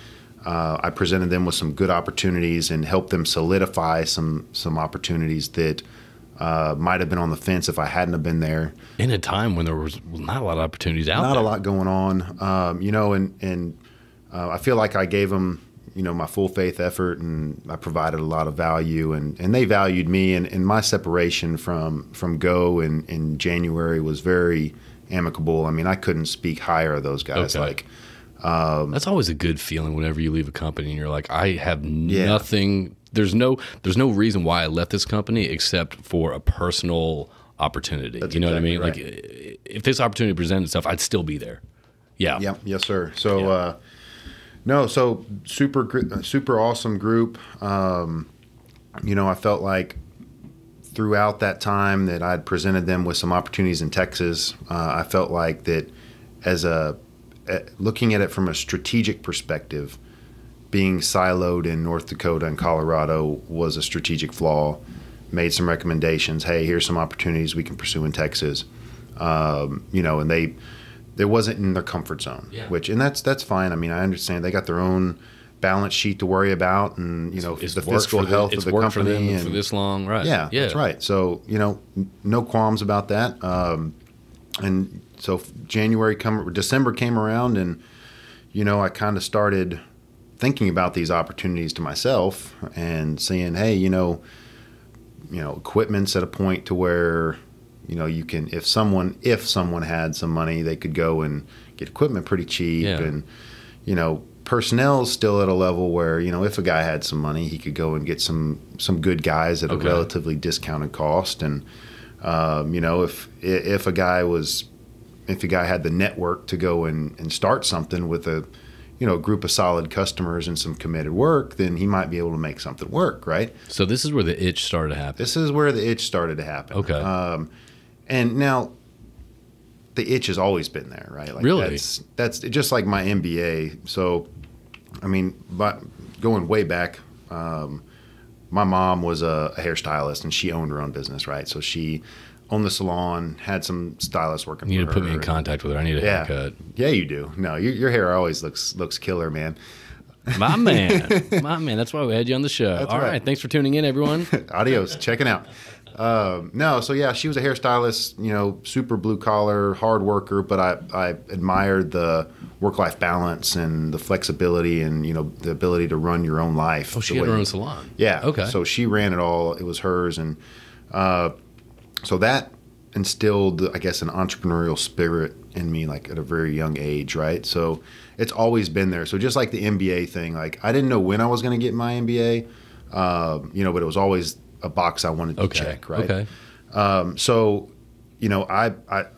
[SPEAKER 2] I presented them with some good opportunities and helped them solidify some opportunities that might have been on the fence if I hadn't have been there.
[SPEAKER 1] In a time when there was not a lot of opportunities out there.
[SPEAKER 2] Not a lot going on, I feel like I gave them, my full faith effort, and I provided a lot of value, and they valued me, and my separation from Go in January was very amicable. I mean, I couldn't speak higher of those guys.
[SPEAKER 1] Okay. That's always a good feeling whenever you leave a company and you're like, I have nothing. There's no reason why I left this company except for a personal opportunity.
[SPEAKER 2] That's
[SPEAKER 1] you know
[SPEAKER 2] exactly
[SPEAKER 1] what I mean?
[SPEAKER 2] right.
[SPEAKER 1] Like, if this opportunity presented itself, I'd still be there. Yeah.
[SPEAKER 2] Yep. Yes, sir. So, so super awesome group. I felt like throughout that time that I'd presented them with some opportunities in Texas. I felt like that looking at it from a strategic perspective, being siloed in North Dakota and Colorado was a strategic flaw. Made some recommendations. Hey, here's some opportunities we can pursue in Texas. And they wasn't in their comfort zone, and that's fine. I mean, I understand they got their own balance sheet to worry about, and it's the fiscal health of the company
[SPEAKER 1] for this long, right?
[SPEAKER 2] Yeah, that's right. So no qualms about that. And so December came around, and I kind of started thinking about these opportunities to myself and saying, hey, equipment's at a point to where you can, if someone had some money, they could go and get equipment pretty cheap, and personnel's still at a level where if a guy had some money, he could go and get some good guys at a relatively discounted cost, and if a guy had the network to go and start something with a group of solid customers and some committed work, then he might be able to make something work, right?
[SPEAKER 1] So this is where the itch started to happen.
[SPEAKER 2] This is where the itch started to happen.
[SPEAKER 1] Okay.
[SPEAKER 2] And now the itch has always been there, right? Like
[SPEAKER 1] really?
[SPEAKER 2] That's just like my MBA. So, I mean, going way back, my mom was a hairstylist, and she owned her own business, right? So she owned the salon, had some stylists working for her.
[SPEAKER 1] You need to put me in contact with her. I need a haircut.
[SPEAKER 2] Yeah, you do. No, your hair always looks killer, man.
[SPEAKER 1] My man. That's why we had you on the show.
[SPEAKER 2] That's
[SPEAKER 1] All right. Thanks for tuning in, everyone.
[SPEAKER 2] Adios. Checking out. No, so yeah, she was a hairstylist, you know, super blue collar, hard worker, but I admired the work-life balance and the flexibility and, you know, the ability to run your own life.
[SPEAKER 1] Oh, she had her own salon.
[SPEAKER 2] Yeah.
[SPEAKER 1] Okay.
[SPEAKER 2] So she ran it all. It was hers. And so that instilled, I guess, an entrepreneurial spirit in me, like at a very young age, right? So it's always been there. So just like the MBA thing, like I didn't know when I was going to get my MBA, you know, but it was always a box I wanted to check, right?
[SPEAKER 1] Okay.
[SPEAKER 2] So, you know, I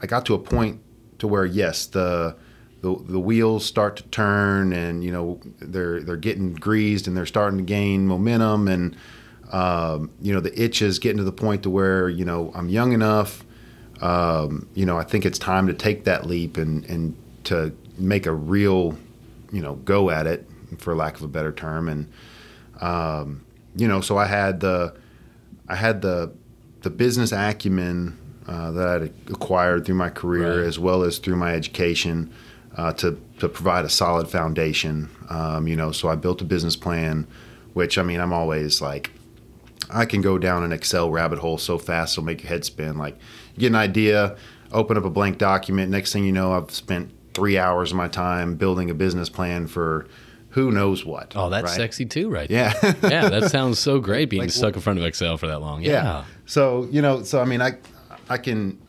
[SPEAKER 2] got to a point to where, yes, the wheels start to turn, and you know they're getting greased and they're starting to gain momentum, and you know the itch is getting to the point to where, you know, I'm young enough. You know, I think it's time to take that leap and to make a real, you know, go at it, for lack of a better term. And you know, so I had the business acumen that I had acquired through my career,
[SPEAKER 1] right,
[SPEAKER 2] as well as through my education, to provide a solid foundation. You know, so I built a business plan, which, I mean, I'm always like, I can go down an Excel rabbit hole so fast it'll make your head spin. Like, you get an idea, open up a blank document. Next thing you know, I've spent 3 hours of my time building a business plan for who knows what.
[SPEAKER 1] Oh, that's
[SPEAKER 2] right?
[SPEAKER 1] sexy too, right?
[SPEAKER 2] Yeah.
[SPEAKER 1] Yeah, that sounds so great, being
[SPEAKER 2] Like,
[SPEAKER 1] stuck in front of Excel for that long. Yeah.
[SPEAKER 2] So, you know, so I mean, I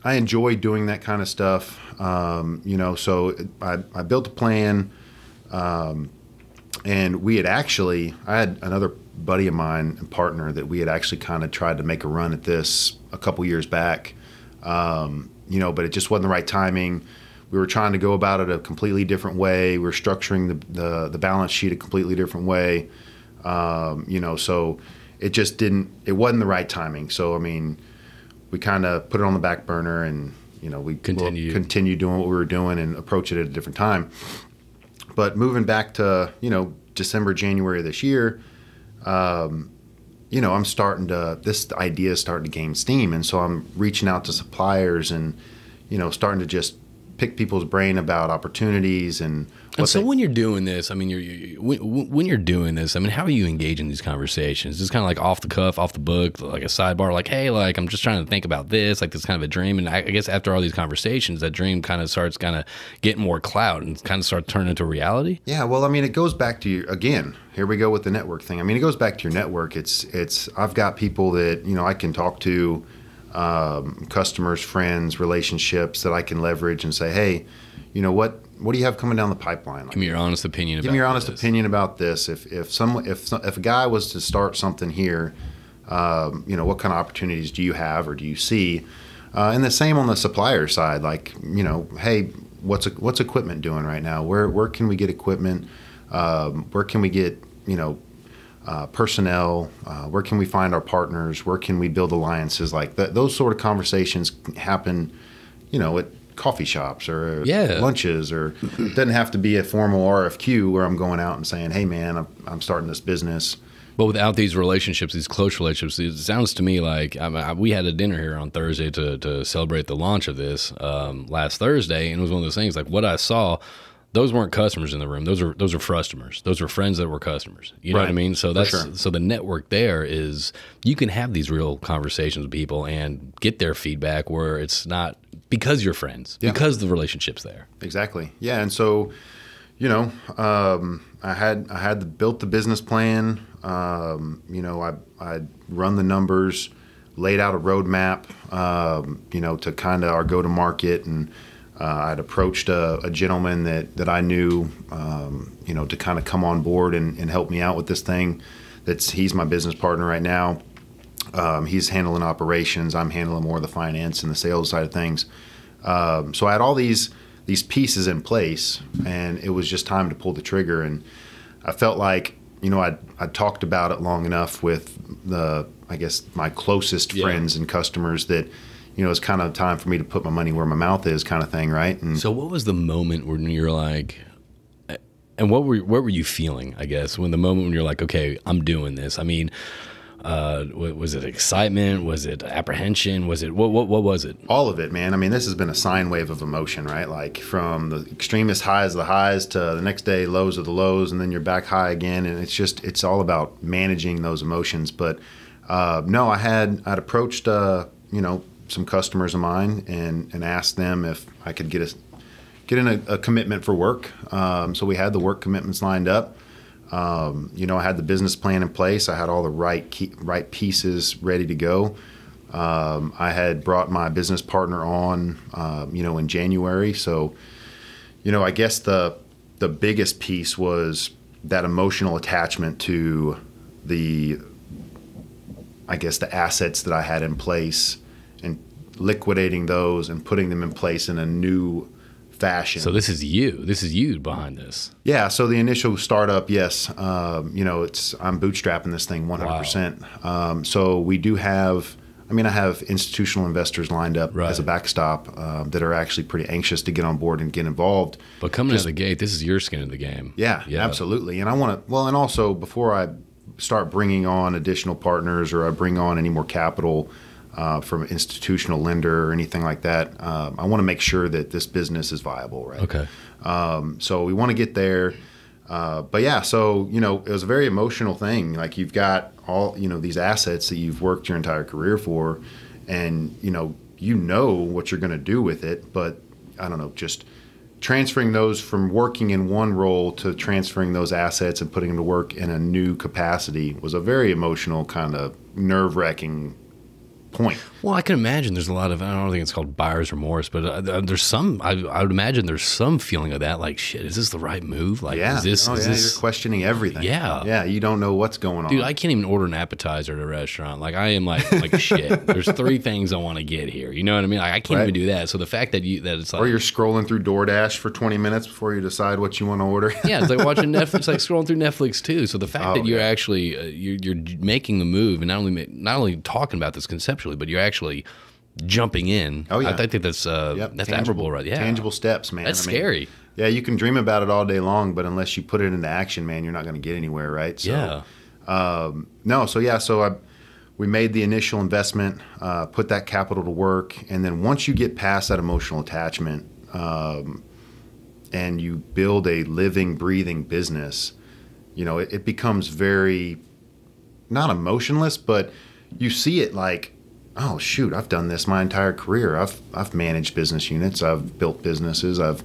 [SPEAKER 2] enjoy doing that kind of stuff. You know, so I built a plan, and I had another buddy of mine and partner that we had actually kind of tried to make a run at this a couple years back. You know, but it just wasn't the right timing. We were trying to go about it a completely different way. We were structuring the balance sheet a completely different way. You know, so it wasn't the right timing. So, I mean, we kind of put it on the back burner, and, you know, we continue doing what we were doing and approach it at a different time. But moving back to, you know, December, January of this year, you know, this idea is starting to gain steam. And so I'm reaching out to suppliers and, you know, starting to just pick people's brain about opportunities and
[SPEAKER 1] when you're doing this, I mean, when you're doing this, I mean, how are you engaging these conversations? Is this kind of like off the cuff, off the book, like a sidebar, like, hey, like, I'm just trying to think about this, like this kind of a dream. And I guess after all these conversations, that dream kind of starts getting more clout and kind of start turning into reality. Yeah.
[SPEAKER 2] Well, I mean, it goes back to again, here we go with the network thing. I mean, it goes back to your network. I've got people that, you know, I can talk to, customers, friends, relationships that I can leverage and say, hey, you know, what do you have coming down the pipeline?
[SPEAKER 1] Give me your honest opinion
[SPEAKER 2] about this. If a guy was to start something here, you know, what kind of opportunities do you have or do you see? And the same on the supplier side, like, you know, hey, what's equipment doing right now? Where can we get equipment? Where can we get, you know, personnel? Where can we find our partners? Where can we build alliances? Like that, those sort of conversations happen, you know, at coffee shops or lunches, or it doesn't have to be a formal RFQ where I'm going out and saying, hey man, I'm starting this business.
[SPEAKER 1] But without these relationships, these close relationships, it sounds to me like we had a dinner here on Thursday to celebrate the launch of this last Thursday, and it was one of those things, like what I saw, those weren't customers in the room. Those are frustomers. Those are friends that were customers. You know what I mean? So so the network there is, you can have these real conversations with people and get their feedback where it's not because you're friends, because the relationship's there.
[SPEAKER 2] Exactly. Yeah. And so, you know, I had built the business plan. You know, I'd run the numbers, laid out a roadmap, you know, to kind of our go to market, and I'd approached a gentleman that I knew, you know, to kind of come on board and help me out with this thing. He's my business partner right now. He's handling operations. I'm handling more of the finance and the sales side of things. So I had all these pieces in place, and it was just time to pull the trigger. And I felt like, you know, I'd talked about it long enough with I guess my closest friends and customers that, you know, it's kind of time for me to put my money where my mouth is, kind of thing, right? And
[SPEAKER 1] so what was the moment when you're like, and what were you feeling, I guess, when you're like, okay, I'm doing this? I mean, was it excitement? Was it apprehension? Was it what was it?
[SPEAKER 2] All of it, man. I mean, this has been a sine wave of emotion, right? Like from the extremist highs of the highs to the next day lows of the lows, and then you're back high again. And it's all about managing those emotions. But No, I'd approached some customers of mine and asked them if I could get in a commitment for work. So we had the work commitments lined up. I had the business plan in place. I had all the right pieces ready to go. I had brought my business partner on, in January. So, I guess the biggest piece was that emotional attachment to the assets that I had in place and liquidating those and putting them in place in a new fashion.
[SPEAKER 1] So this is you behind this.
[SPEAKER 2] Yeah. So the initial startup, yes, I'm bootstrapping this thing 100%. Wow. So we do have, I have institutional investors lined up as a backstop that are actually pretty anxious to get on board and get involved.
[SPEAKER 1] But coming out of the gate, this is your skin in the game.
[SPEAKER 2] Yeah, absolutely. And I want to, and also before I start bringing on additional partners or I bring on any more capital from an institutional lender or anything like that, I want to make sure that this business is viable, right?
[SPEAKER 1] Okay.
[SPEAKER 2] So we want to get there. But yeah, so, it was a very emotional thing. Like you've got all, these assets that you've worked your entire career for and, what you're going to do with it. But I don't know, just transferring those from working in one role to transferring those assets and putting them to work in a new capacity was a very emotional kind of nerve-wracking point.
[SPEAKER 1] Well, I can imagine there's a lot of, I don't think it's called buyer's remorse, but there's some, I would imagine there's some feeling of that, like, shit, is this the right move? Like,
[SPEAKER 2] yeah.
[SPEAKER 1] is this,
[SPEAKER 2] you're questioning everything.
[SPEAKER 1] Yeah.
[SPEAKER 2] Yeah, you don't know what's going on.
[SPEAKER 1] Dude, I can't even order an appetizer at a restaurant. Like, I am like shit, there's 3 things I want to get here. You know what I mean? Like, I can't even do that. So the fact that it's like.
[SPEAKER 2] Or you're scrolling through DoorDash for 20 minutes before you decide what you want to order.
[SPEAKER 1] Yeah, it's like watching Netflix, it's like scrolling through Netflix too. So the fact that you're actually, you're making the move and not only talking about this conceptually, but you're actually jumping in.
[SPEAKER 2] Oh, yeah.
[SPEAKER 1] I think that's admirable, right? Yeah.
[SPEAKER 2] Tangible steps, man.
[SPEAKER 1] That's scary.
[SPEAKER 2] Yeah, you can dream about it all day long, but unless you put it into action, man, you're not going to get anywhere, right? So, yeah. We made the initial investment, put that capital to work, and then once you get past that emotional attachment and you build a living, breathing business, it becomes very, not emotionless, but you see it like, oh shoot, I've done this my entire career. I've managed business units. I've built businesses. I've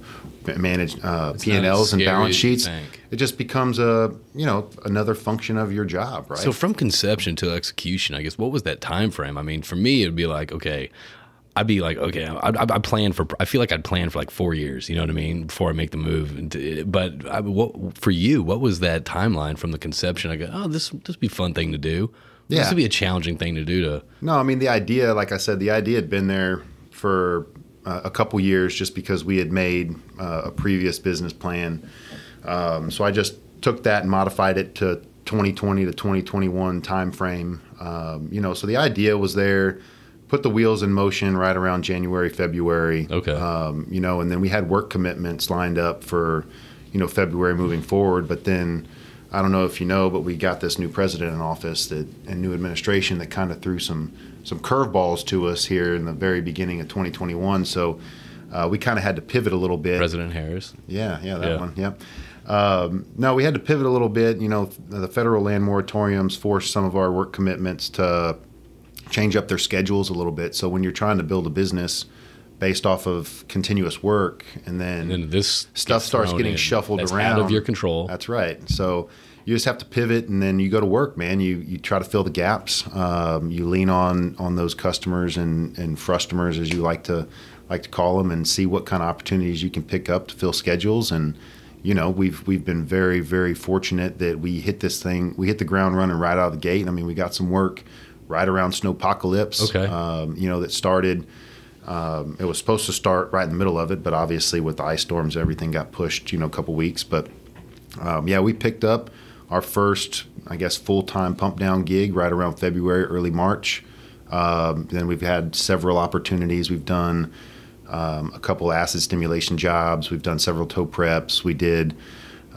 [SPEAKER 2] managed P&Ls and balance sheets. It just becomes another function of your job, right?
[SPEAKER 1] So from conception to execution, I guess, what was that time frame? I mean, for me, it'd be like, okay, I feel like I'd plan for like 4 years, you know what I mean, before I make the move. For you, what was that timeline from the conception? I go, oh, this would be a fun thing to do. Yeah. This would be a challenging thing to do.
[SPEAKER 2] No, I mean, the idea, like I said, had been there for a couple years just because we had made a previous business plan. So I just took that and modified it to 2020 to 2021 timeframe. So the idea was there, put the wheels in motion right around January, February.
[SPEAKER 1] Okay.
[SPEAKER 2] And then we had work commitments lined up for, February moving forward. But then, I don't know if you know, but we got this new president in office and new administration that kind of threw some curveballs to us here in the very beginning of 2021. So we kind of had to pivot a little bit.
[SPEAKER 1] President Harris.
[SPEAKER 2] Yeah, that one. Yeah. No, we had to pivot a little bit. The federal land moratoriums forced some of our work commitments to change up their schedules a little bit. So when you're trying to build a business based off of continuous work, and then
[SPEAKER 1] this
[SPEAKER 2] stuff starts getting shuffled around.
[SPEAKER 1] Out of your control.
[SPEAKER 2] That's right. So you just have to pivot, and then you go to work, man. You try to fill the gaps. You lean on those customers and frustomers, as you like to call them, and see what kind of opportunities you can pick up to fill schedules. And we've been very, very fortunate that we hit the ground running right out of the gate. I mean, we got some work right around Snowpocalypse. Okay. That started. It was supposed to start right in the middle of it, but obviously with the ice storms, everything got pushed, a couple weeks. But we picked up our first, I guess, full-time pump down gig right around February, early March. Then we've had several opportunities. We've done a couple acid stimulation jobs. We've done several tow preps. We did,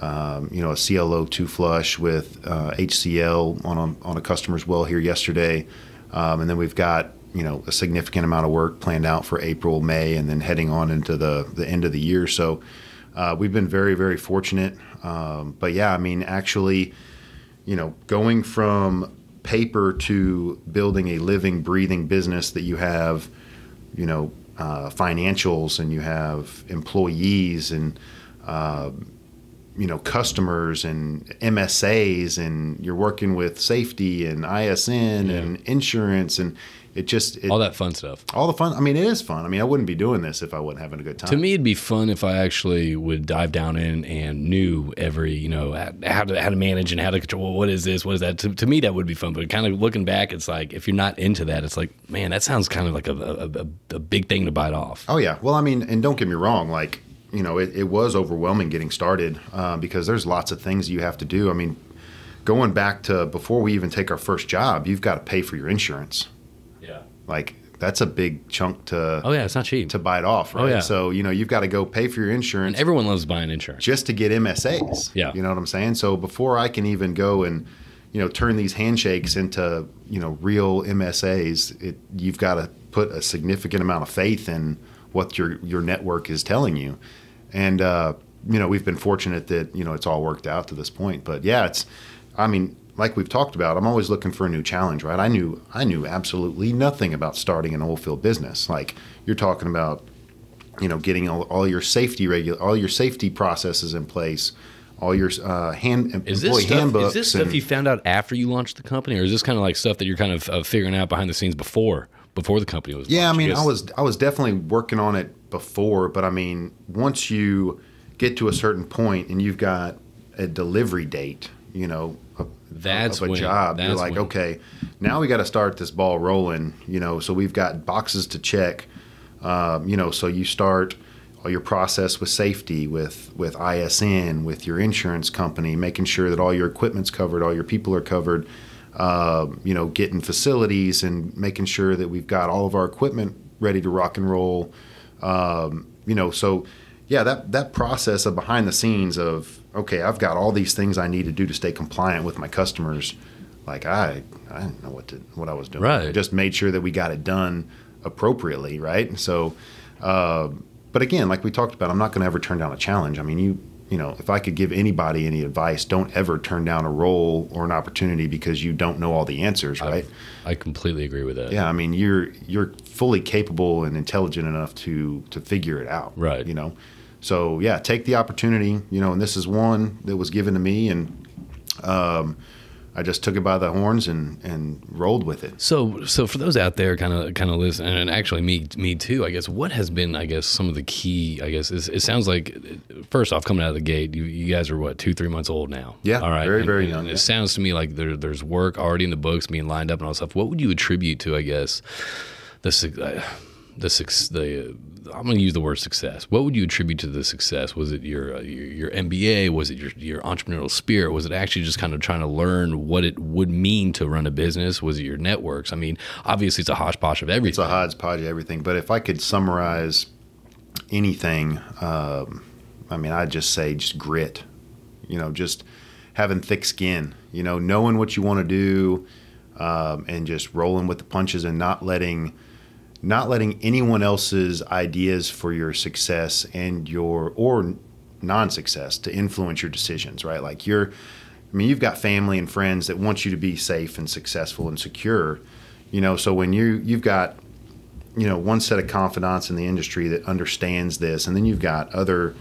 [SPEAKER 2] a CLO 2 flush with HCl on a customer's well here yesterday. And then we've got a significant amount of work planned out for April, May, and then heading on into the end of the year. So we've been very, very fortunate. But yeah, I mean, actually, going from paper to building a living, breathing business that you have, financials, and you have employees and, customers and MSAs, and you're working with safety and ISN and insurance, and
[SPEAKER 1] all that fun stuff.
[SPEAKER 2] All the fun. I mean, it is fun. I mean, I wouldn't be doing this if I wasn't having a good time.
[SPEAKER 1] To me, it'd be fun if I actually would dive down in and knew every, how to manage and how to control. What is this? What is that? To me, that would be fun. But kind of looking back, it's like, if you're not into that, it's like, man, that sounds kind of like a big thing to bite off.
[SPEAKER 2] Oh, yeah. Well, I mean, and don't get me wrong, like, it was overwhelming getting started because there's lots of things you have to do. I mean, going back to before we even take our first job, you've got to pay for your insurance.
[SPEAKER 1] Yeah.
[SPEAKER 2] Like, that's a big chunk to
[SPEAKER 1] it's not cheap
[SPEAKER 2] to bite off, right?
[SPEAKER 1] Oh, yeah.
[SPEAKER 2] So, you've got to go pay for your insurance.
[SPEAKER 1] And everyone loves buying insurance.
[SPEAKER 2] Just to get MSAs.
[SPEAKER 1] Yeah.
[SPEAKER 2] You know what I'm saying? So before I can even go and, turn these handshakes into, real MSAs, you've got to put a significant amount of faith in what your network is telling you. And, we've been fortunate that, it's all worked out to this point. But yeah, like we've talked about, I'm always looking for a new challenge, right? I knew absolutely nothing about starting an oil field business. Like, you're talking about, getting all your safety processes in place, all your employee handbooks.
[SPEAKER 1] Is this stuff you found out after you launched the company, or is this kind of like stuff that you're kind of figuring out behind the scenes before the company was launched?
[SPEAKER 2] Yeah, I mean, I was definitely working on it before, but I mean, once you get to a certain point and you've got a delivery date,
[SPEAKER 1] that's
[SPEAKER 2] of a job, you're like, okay, now we got to start this ball rolling, so we've got boxes to check, so you start all your process with safety, with ISN, with your insurance company, making sure that all your equipment's covered, all your people are covered, getting facilities and making sure that we've got all of our equipment ready to rock and roll, so yeah, that process of behind the scenes of, okay, I've got all these things I need to do to stay compliant with my customers. Like, I didn't know what I was doing.
[SPEAKER 1] Right.
[SPEAKER 2] I just made sure that we got it done appropriately, right? So, but again, like we talked about, I'm not going to ever turn down a challenge. I mean, if I could give anybody any advice, don't ever turn down a role or an opportunity because you don't know all the answers, right?
[SPEAKER 1] I completely agree with that.
[SPEAKER 2] Yeah, I mean, you're fully capable and intelligent enough to figure it out,
[SPEAKER 1] right?
[SPEAKER 2] So yeah, take the opportunity, and this is one that was given to me, and I just took it by the horns and rolled with it.
[SPEAKER 1] So for those out there kind of listening, and actually me too, I guess, what has been, I guess, some of the key, I guess, it sounds like, first off, coming out of the gate, you guys are what, 2-3 months old now?
[SPEAKER 2] Yeah,
[SPEAKER 1] all right,
[SPEAKER 2] very, very young.
[SPEAKER 1] It sounds to me like there's work already in the books being lined up and all that stuff. What would you attribute to, I guess, I'm going to use the word success. What would you attribute to the success? Was it your MBA? Was it your entrepreneurial spirit? Was it actually just kind of trying to learn what it would mean to run a business? Was it your networks? I mean, obviously it's a hodgepodge of everything.
[SPEAKER 2] It's a hodgepodge of everything. But if I could summarize anything, I'd just say just grit. Just having thick skin. Knowing what you want to do, and just rolling with the punches and not letting anyone else's ideas for your success and or non-success to influence your decisions, right? Like you've got family and friends that want you to be safe and successful and secure, so when you've got, one set of confidants in the industry that understands this, and then you've got other,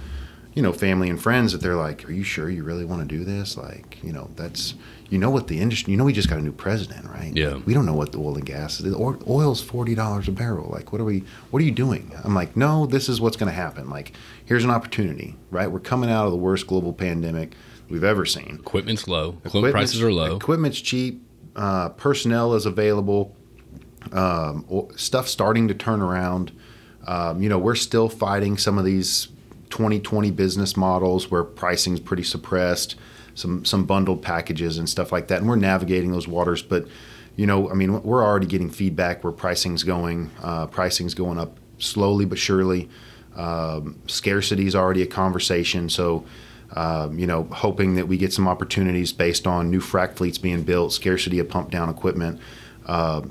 [SPEAKER 2] family and friends that they're like, are you sure you really want to do this? Like, that's, what the industry, we just got a new president, right?
[SPEAKER 1] Yeah.
[SPEAKER 2] Like, we don't know what the oil and gas is. Oil's $40 a barrel. Like, what are you doing? I'm like, no, this is what's going to happen. Like, here's an opportunity, right? We're coming out of the worst global pandemic we've ever seen.
[SPEAKER 1] Equipment's low. Prices are low.
[SPEAKER 2] Equipment's cheap. Personnel is available. Stuff starting to turn around. We're still fighting some of these 2020 business models where pricing's pretty suppressed, some bundled packages and stuff like that, and we're navigating those waters. But we're already getting feedback where pricing's going up slowly but surely. Scarcity is already a conversation, so hoping that we get some opportunities based on new frac fleets being built, scarcity of pump down equipment,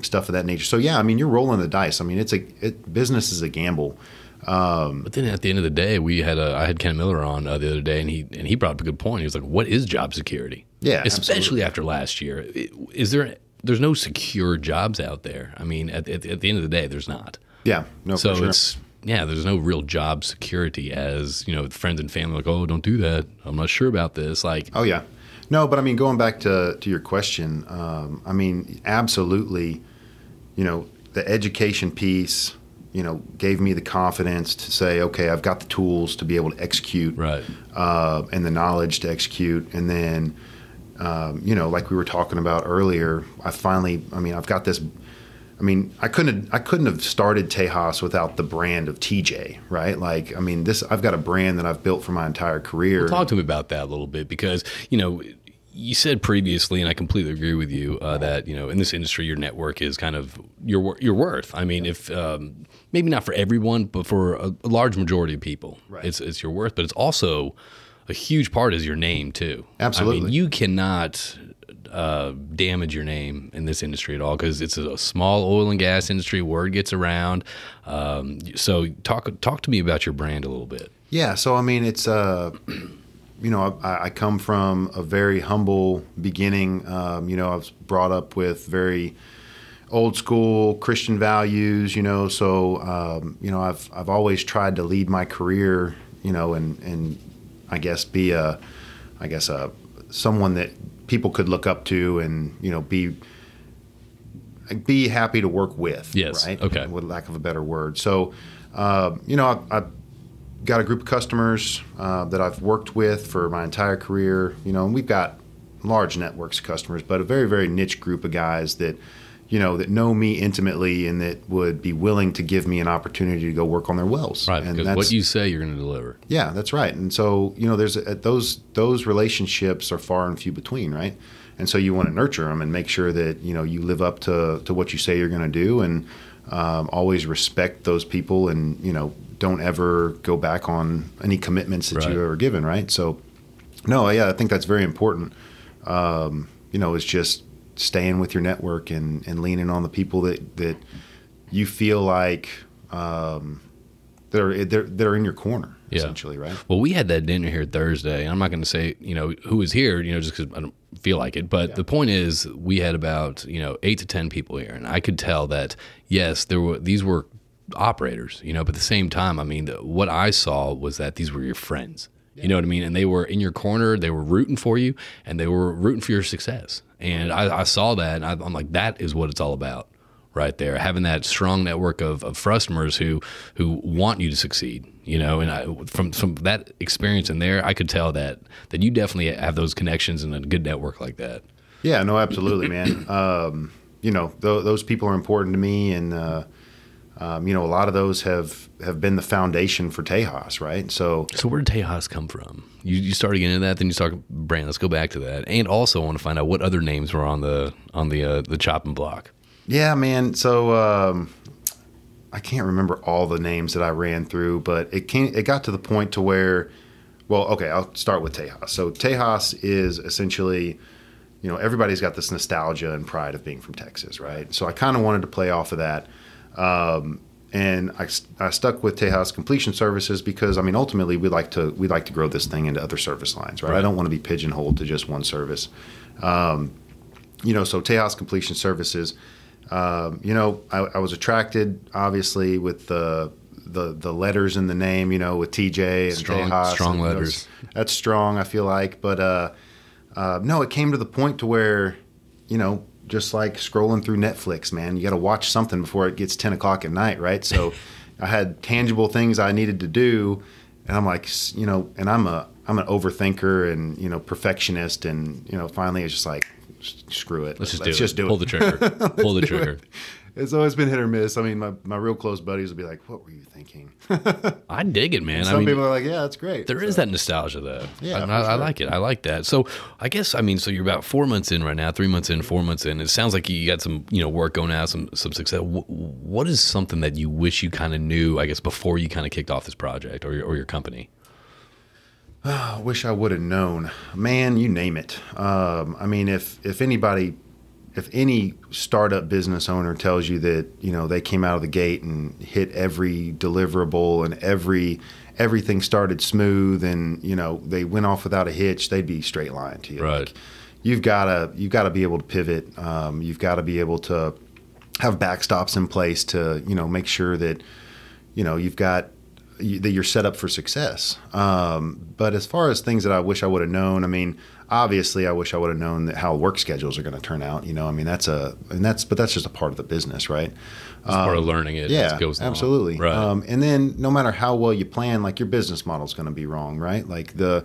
[SPEAKER 2] stuff of that nature. So yeah, you're rolling the dice. Business is a gamble.
[SPEAKER 1] But then at the end of the day, I had Ken Miller on the other day, and he brought up a good point. He was like, "What is job security?"
[SPEAKER 2] Yeah,
[SPEAKER 1] especially
[SPEAKER 2] absolutely.
[SPEAKER 1] After last year. Is there there's no secure jobs out there. I mean, at the end of the day, there's not.
[SPEAKER 2] Yeah, no,
[SPEAKER 1] So
[SPEAKER 2] for sure.
[SPEAKER 1] there's no real job security, as friends and family like, oh, don't do that. I'm not sure about this. Like,
[SPEAKER 2] Oh yeah, no, but I mean, going back to your question, I mean, absolutely, the education piece, gave me the confidence to say, okay, I've got the tools to be able to execute,
[SPEAKER 1] right.
[SPEAKER 2] and the knowledge to execute, and then, like we were talking about earlier, I've got this. I mean, I couldn't have started Tejas without the brand of TJ, right? Like, I mean, I've got a brand that I've built for my entire career.
[SPEAKER 1] Well, talk to me about that a little bit, because, you said previously, and I completely agree with you, that, in this industry, your network is kind of your worth. I mean, if maybe not for everyone, but for a large majority of people,
[SPEAKER 2] right.
[SPEAKER 1] It's your worth, but it's also a huge part is your name too.
[SPEAKER 2] Absolutely.
[SPEAKER 1] I mean, you cannot damage your name in this industry at all, because it's a small oil and gas industry. Word gets around. So talk to me about your brand a little bit.
[SPEAKER 2] Yeah. So, I mean, it's, I come from a very humble beginning. I was brought up with very old school Christian values, so, I've always tried to lead my career, and I guess be someone that people could look up to and, be happy to work with.
[SPEAKER 1] Yes.
[SPEAKER 2] Right.
[SPEAKER 1] Okay.
[SPEAKER 2] With lack of a better word. So, I've got a group of customers that I've worked with for my entire career, and we've got large networks of customers, but a very, very niche group of guys that, that know me intimately and that would be willing to give me an opportunity to go work on their wells.
[SPEAKER 1] Right,
[SPEAKER 2] and
[SPEAKER 1] because what you say you're going to deliver.
[SPEAKER 2] Yeah, that's right. And so, there's those relationships are far and few between, right? And so you want to nurture them and make sure that, you live up to what you say you're going to do, and always respect those people, and, don't ever go back on any commitments that you've ever given, right? So, no, yeah, I think that's very important. It's just staying with your network and leaning on the people that you feel like they're in your corner, essentially, right?
[SPEAKER 1] Well, we had that dinner here Thursday, and I'm not going to say who was here, just because I don't feel like it. But the point is, we had about 8 to 10 people here, and I could tell that yes, these were operators, but at the same time, I mean, what I saw was that these were your friends. You know what I mean? And they were in your corner, they were rooting for you, and they were rooting for your success. And I saw that, and I'm like, that is what it's all about right there. Having that strong network of customers who want you to succeed, and from that experience in there, I could tell that you definitely have those connections and a good network like that.
[SPEAKER 2] Yeah, no, absolutely, man. Those people are important to me, and a lot of those have been the foundation for Tejas, right? So
[SPEAKER 1] where did Tejas come from? You started getting into that, then you started brand. Let's go back to that, and also I want to find out what other names were on the chopping block. Yeah,
[SPEAKER 2] man. So I can't remember all the names that I ran through, but it got to the point to where, well, okay, I'll start with Tejas. So Tejas is essentially, everybody's got this nostalgia and pride of being from Texas, right? So I kind of wanted to play off of that. And I stuck with Tejas Completion Services because, I mean, ultimately we'd like to grow this thing into other service lines, right? I don't want to be pigeonholed to just one service. So Tejas Completion Services, I was attracted obviously with the letters in the name, with TJ and Tejas.
[SPEAKER 1] Strong letters.
[SPEAKER 2] That's strong, I feel like. But no, it came to the point to where, just like scrolling through Netflix, man, you got to watch something before it gets 10 o'clock at night, right? So I had tangible things I needed to do, and I'm like, and I'm an overthinker and, perfectionist, and, finally it's just like, screw it.
[SPEAKER 1] Let's
[SPEAKER 2] just do it.
[SPEAKER 1] Pull the trigger. Pull the trigger.
[SPEAKER 2] It's always been hit or miss. I mean, my real close buddies will be like, what were you thinking?
[SPEAKER 1] I dig it, man.
[SPEAKER 2] Some people are like, yeah, that's great.
[SPEAKER 1] There is that nostalgia, though.
[SPEAKER 2] Yeah,
[SPEAKER 1] I like it. I like that. So I guess, so you're about 4 months in right now, 3 months in, 4 months in. It sounds like you got some, work going out, some success. What is something that you wish you kind of knew, I guess, before you kind of kicked off this project or your company?
[SPEAKER 2] I wish I would have known. Man, you name it. I mean, if any startup business owner tells you that, they came out of the gate and hit every deliverable and everything started smooth and, they went off without a hitch, they'd be straight lying to you.
[SPEAKER 1] Right.
[SPEAKER 2] you've got to be able to pivot. You've got to be able to have backstops in place to, make sure that, that you're set up for success. But as far as things that I wish I would have known, I mean, obviously I wish I would have known that how work schedules are going to turn out, I mean, that's just a part of the business, right?
[SPEAKER 1] It's part of learning it as it goes along.
[SPEAKER 2] Absolutely.
[SPEAKER 1] Right.
[SPEAKER 2] And then no matter how well you plan, like your business model is going to be wrong, right? Like the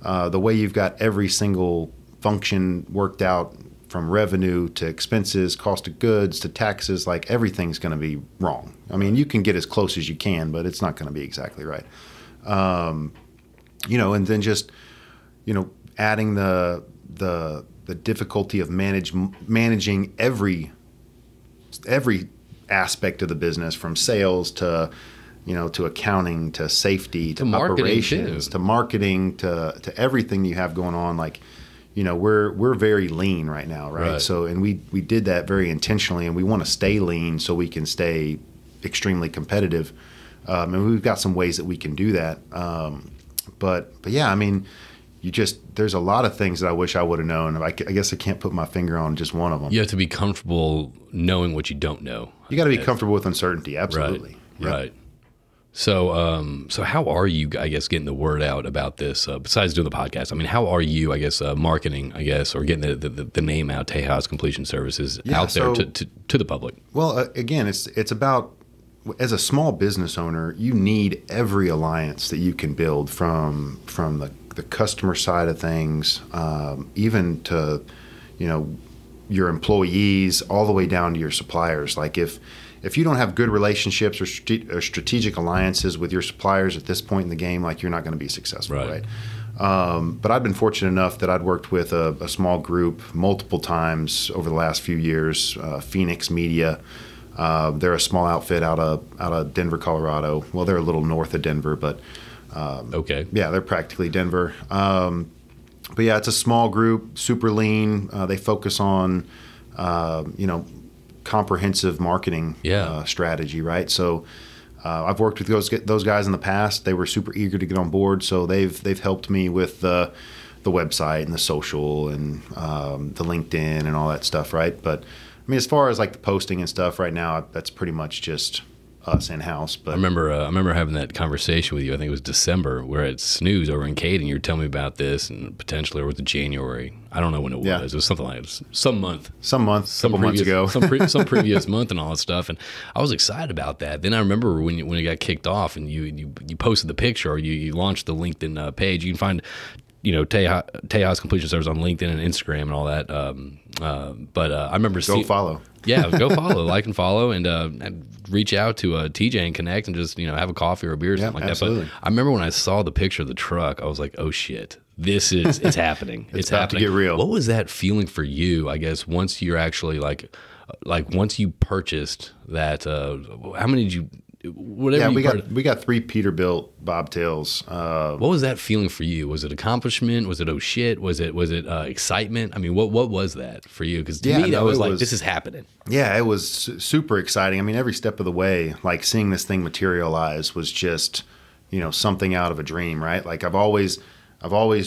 [SPEAKER 2] way you've got every single function worked out, from revenue to expenses, cost of goods to taxes, like everything's going to be wrong. I mean, you can get as close as you can, but it's not going to be exactly right. And then just, adding the difficulty of managing every aspect of the business, from sales to to accounting to safety to operations to marketing to everything you have going on. Like, we're very lean right now, right? So, and we did that very intentionally, and we want to stay lean so we can stay extremely competitive. And we've got some ways that we can do that. But yeah, I mean, there's a lot of things that I wish I would have known. I guess I can't put my finger on just one of them.
[SPEAKER 1] You have to be comfortable knowing what you don't know.
[SPEAKER 2] You got to be comfortable with uncertainty. Absolutely.
[SPEAKER 1] Right. So, so how are you, I guess, getting the word out about this, besides doing the podcast? I mean, how are you, I guess, marketing, I guess, or getting the name out, Tejas Completion Services, out there to the public?
[SPEAKER 2] Well, again, it's about, as a small business owner, you need every alliance that you can build from the customer side of things, even to, your employees, all the way down to your suppliers. Like if you don't have good relationships or strategic alliances with your suppliers at this point in the game, like, you're not going to be successful, right? But I've been fortunate enough that I'd worked with a small group multiple times over the last few years, Phoenix Media. They're a small outfit out of Denver, Colorado. Well, they're a little north of Denver, but
[SPEAKER 1] okay.
[SPEAKER 2] Yeah, they're practically Denver. But yeah, it's a small group, super lean. They focus on, comprehensive marketing strategy, right? So I've worked with those guys in the past. They were super eager to get on board, so they've helped me with the website and the social and the LinkedIn and all that stuff, right? But I mean, as far as like the posting and stuff right now, that's pretty much just us in-house. But
[SPEAKER 1] I remember having that conversation with you. I think it was December, where at Snooze over in Caden, you were telling me about this, and potentially, or was it January? I don't know when it was. It was something like some month, couple months ago, some previous month, and all that stuff. And I was excited about that. Then I remember when it got kicked off, and you posted the picture, or you launched the LinkedIn page. You can find Tejas Completion Services on LinkedIn and Instagram and all that. But I remember
[SPEAKER 2] follow.
[SPEAKER 1] Yeah, go follow, like and follow, and reach out to TJ and connect, and just have a coffee or a beer or something like
[SPEAKER 2] absolutely.
[SPEAKER 1] that. But I remember when I saw the picture of the truck, I was like, oh shit, it's happening.
[SPEAKER 2] It's about
[SPEAKER 1] happening.
[SPEAKER 2] to get real.
[SPEAKER 1] What was that feeling for you? I guess once you're actually like once you purchased that, how many did you? Whatever.
[SPEAKER 2] Yeah, we got 3 Peterbilt bobtails.
[SPEAKER 1] What was that feeling for you? Was it accomplishment? Was it oh shit? Was it excitement? I mean, what was that for you? Because to me, that was like, this is happening.
[SPEAKER 2] Yeah, it was super exciting. I mean, every step of the way, like seeing this thing materialize was just something out of a dream, right? Like I've always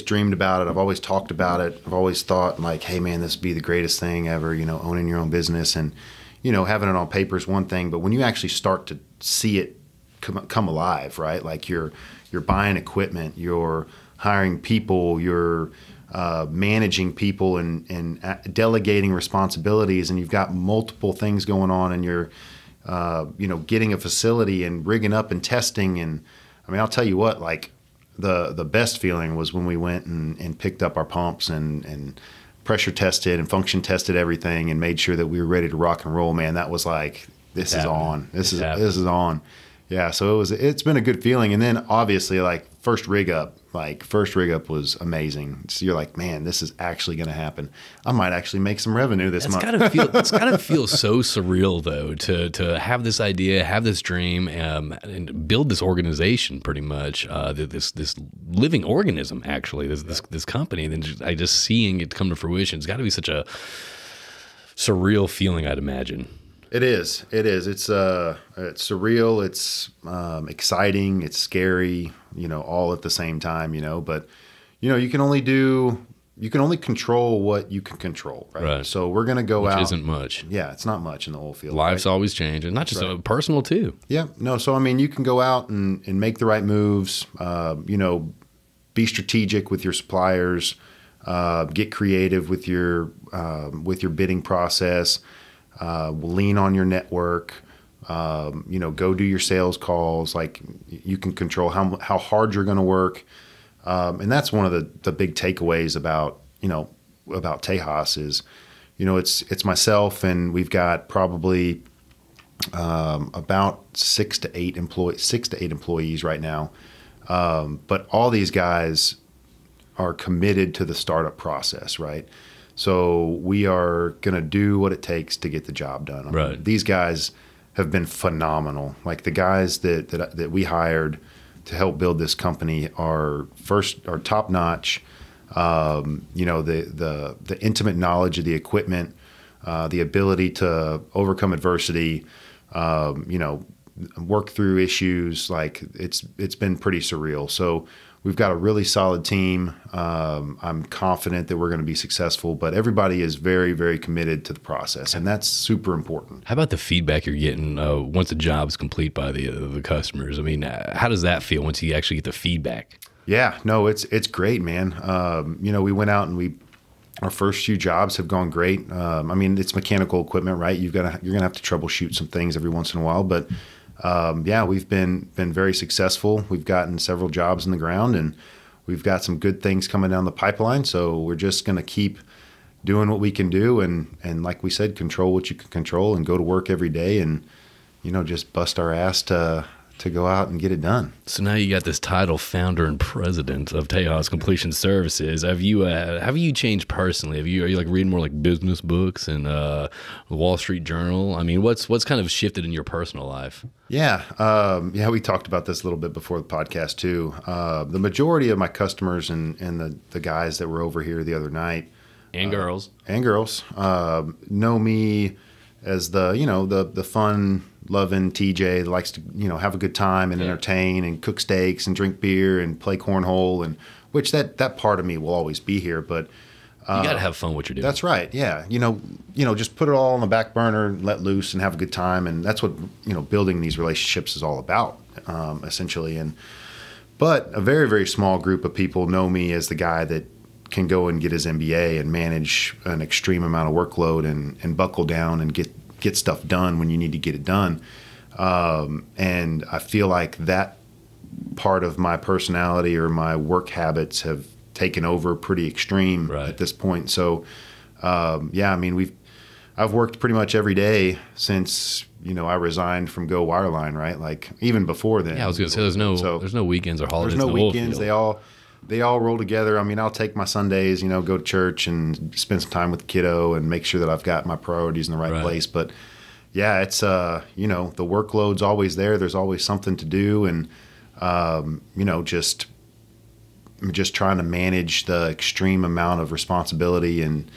[SPEAKER 2] dreamed about it. I've always talked about it. I've always thought like, hey man, this would be the greatest thing ever. Owning your own business and having it on paper is one thing, but when you actually start to see it come alive, right? Like you're buying equipment, you're hiring people, you're managing people and delegating responsibilities, and you've got multiple things going on, and you're getting a facility and rigging up and testing. And I mean, I'll tell you what, like the best feeling was when we went and picked up our pumps and pressure tested and function tested everything and made sure that we were ready to rock and roll. Man, that was like, this is on. This is on. Yeah, so it's been a good feeling. And then obviously, like first rig up was amazing. So you're like, man, this is actually going to happen. I might actually make some revenue this month.
[SPEAKER 1] It's gotta feel so surreal though to have this idea, have this dream, and build this organization. Pretty much, this living organism. Actually, this company. And then just seeing it come to fruition. It's got to be such a surreal feeling, I'd imagine.
[SPEAKER 2] It is. It's surreal. It's exciting. It's scary. All at the same time. But you can only do you can only control what you can control, right?
[SPEAKER 1] Right.
[SPEAKER 2] So we're going to go out.
[SPEAKER 1] Which isn't much.
[SPEAKER 2] Yeah, it's not much in the oil field.
[SPEAKER 1] Life's always changing, not just personal too.
[SPEAKER 2] Yeah, no. So I mean, you can go out and make the right moves. Be strategic with your suppliers. Get creative with your bidding process. Lean on your network. Go do your sales calls. Like, you can control how hard you're going to work. And that's one of the big takeaways about Tejas is, it's myself, and we've got probably about 6 to 8 employees right now. But all these guys are committed to the startup process, right? So we are going to do what it takes to get the job done.
[SPEAKER 1] Right.
[SPEAKER 2] These guys have been phenomenal. Like, the guys that we hired to help build this company are top notch. The intimate knowledge of the equipment, the ability to overcome adversity, work through issues. Like, it's been pretty surreal. So we've got a really solid team. I'm confident that we're going to be successful, but everybody is very, very committed to the process, and that's super important.
[SPEAKER 1] How about the feedback you're getting once the job's complete by the customers? I mean, how does that feel once you actually get the feedback?
[SPEAKER 2] Yeah, no, it's great, man. We went out and our first few jobs have gone great. It's mechanical equipment, right? You're gonna have to troubleshoot some things every once in a while, but we've been very successful. We've gotten several jobs in the ground, and we've got some good things coming down the pipeline. So we're just going to keep doing what we can do, and like we said, control what you can control, and go to work every day, and just bust our ass to go out and get it done.
[SPEAKER 1] So now you got this title, founder and president of Tejas Completion Services. Have you changed personally? Are you like reading more like business books and Wall Street Journal? I mean, what's kind of shifted in your personal life?
[SPEAKER 2] Yeah. We talked about this a little bit before the podcast too. The majority of my customers and the guys that were over here the other night
[SPEAKER 1] and girls
[SPEAKER 2] know me as the fun loving TJ that likes to have a good time and entertain and cook steaks and drink beer and play cornhole, and which that part of me will always be here. But
[SPEAKER 1] you got to have fun what you're doing. That's
[SPEAKER 2] right. Yeah. Just put it all on the back burner, let loose, and have a good time. And that's what building these relationships is all about, essentially. But a very, very small group of people know me as the guy that can go and get his MBA and manage an extreme amount of workload and buckle down and get stuff done when you need to get it done. And I feel like that part of my personality or my work habits have taken over pretty extreme at this point. So, I've worked pretty much every day since, I resigned from Go Wireline, right? Like, even before then.
[SPEAKER 1] Yeah, I was going to say, there's no weekends or holidays.
[SPEAKER 2] There's no weekends. They all roll together. I mean, I'll take my Sundays, go to church and spend some time with the kiddo and make sure that I've got my priorities in the right place. But yeah, it's, the workload's always there. There's always something to do. And, just trying to manage the extreme amount of responsibility and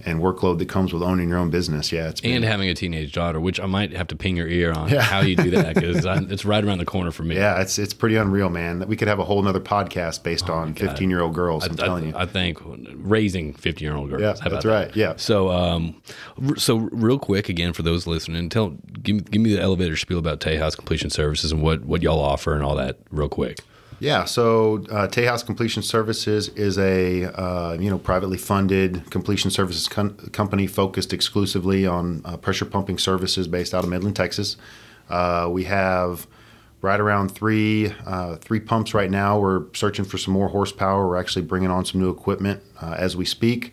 [SPEAKER 2] workload that comes with owning your own business. Yeah.
[SPEAKER 1] And having a teenage daughter, which I might have to ping your ear on how you do that, because it's right around the corner for me.
[SPEAKER 2] Yeah. It's pretty unreal, man. We could have a whole nother podcast based on 15-year-old girls. I'm telling you.
[SPEAKER 1] I think raising 15-year-old girls.
[SPEAKER 2] Yeah, that's right. That? Yeah.
[SPEAKER 1] So real quick, again, for those listening, give me the elevator spiel about Tejas Completion Services and what y'all offer and all that real quick.
[SPEAKER 2] Yeah, so Tejas Completion Services is a privately funded completion services company focused exclusively on pressure pumping services based out of Midland, Texas. We have right around three pumps right now. We're searching for some more horsepower. We're actually bringing on some new equipment as we speak.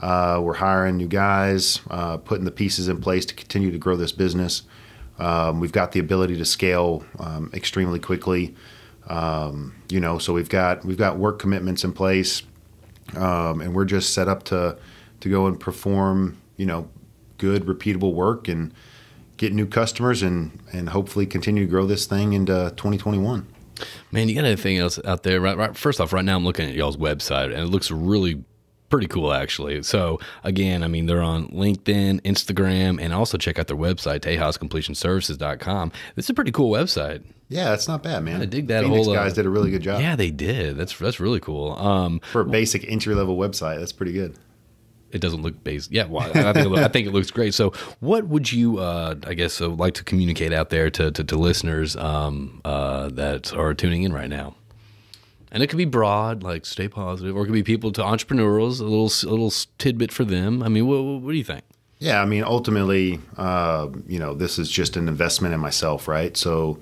[SPEAKER 2] We're hiring new guys, putting the pieces in place to continue to grow this business. We've got the ability to scale extremely quickly. So we've got work commitments in place, and we're just set up to go and perform, good, repeatable work and get new customers and hopefully continue to grow this thing into 2021.
[SPEAKER 1] Man, you got anything else out there? Right. First off, right now I'm looking at y'all's website, and it looks really pretty cool, actually. So again, I mean, they're on LinkedIn, Instagram, and also check out their website, TejasCompletionServices.com. This is a pretty cool website.
[SPEAKER 2] Yeah, that's not bad, man.
[SPEAKER 1] I dig that
[SPEAKER 2] Phoenix
[SPEAKER 1] whole
[SPEAKER 2] guys did a really good job.
[SPEAKER 1] Yeah, they did. That's really cool.
[SPEAKER 2] For a basic entry level website, that's pretty good.
[SPEAKER 1] It doesn't look basic. Yeah, well, I think it looks great. So, what would you, I guess, like to communicate out there to listeners that are tuning in right now? And it could be broad, like stay positive, or it could be people to entrepreneurs, a little tidbit for them. I mean, what do you think?
[SPEAKER 2] Yeah, I mean, ultimately, this is just an investment in myself, right? So,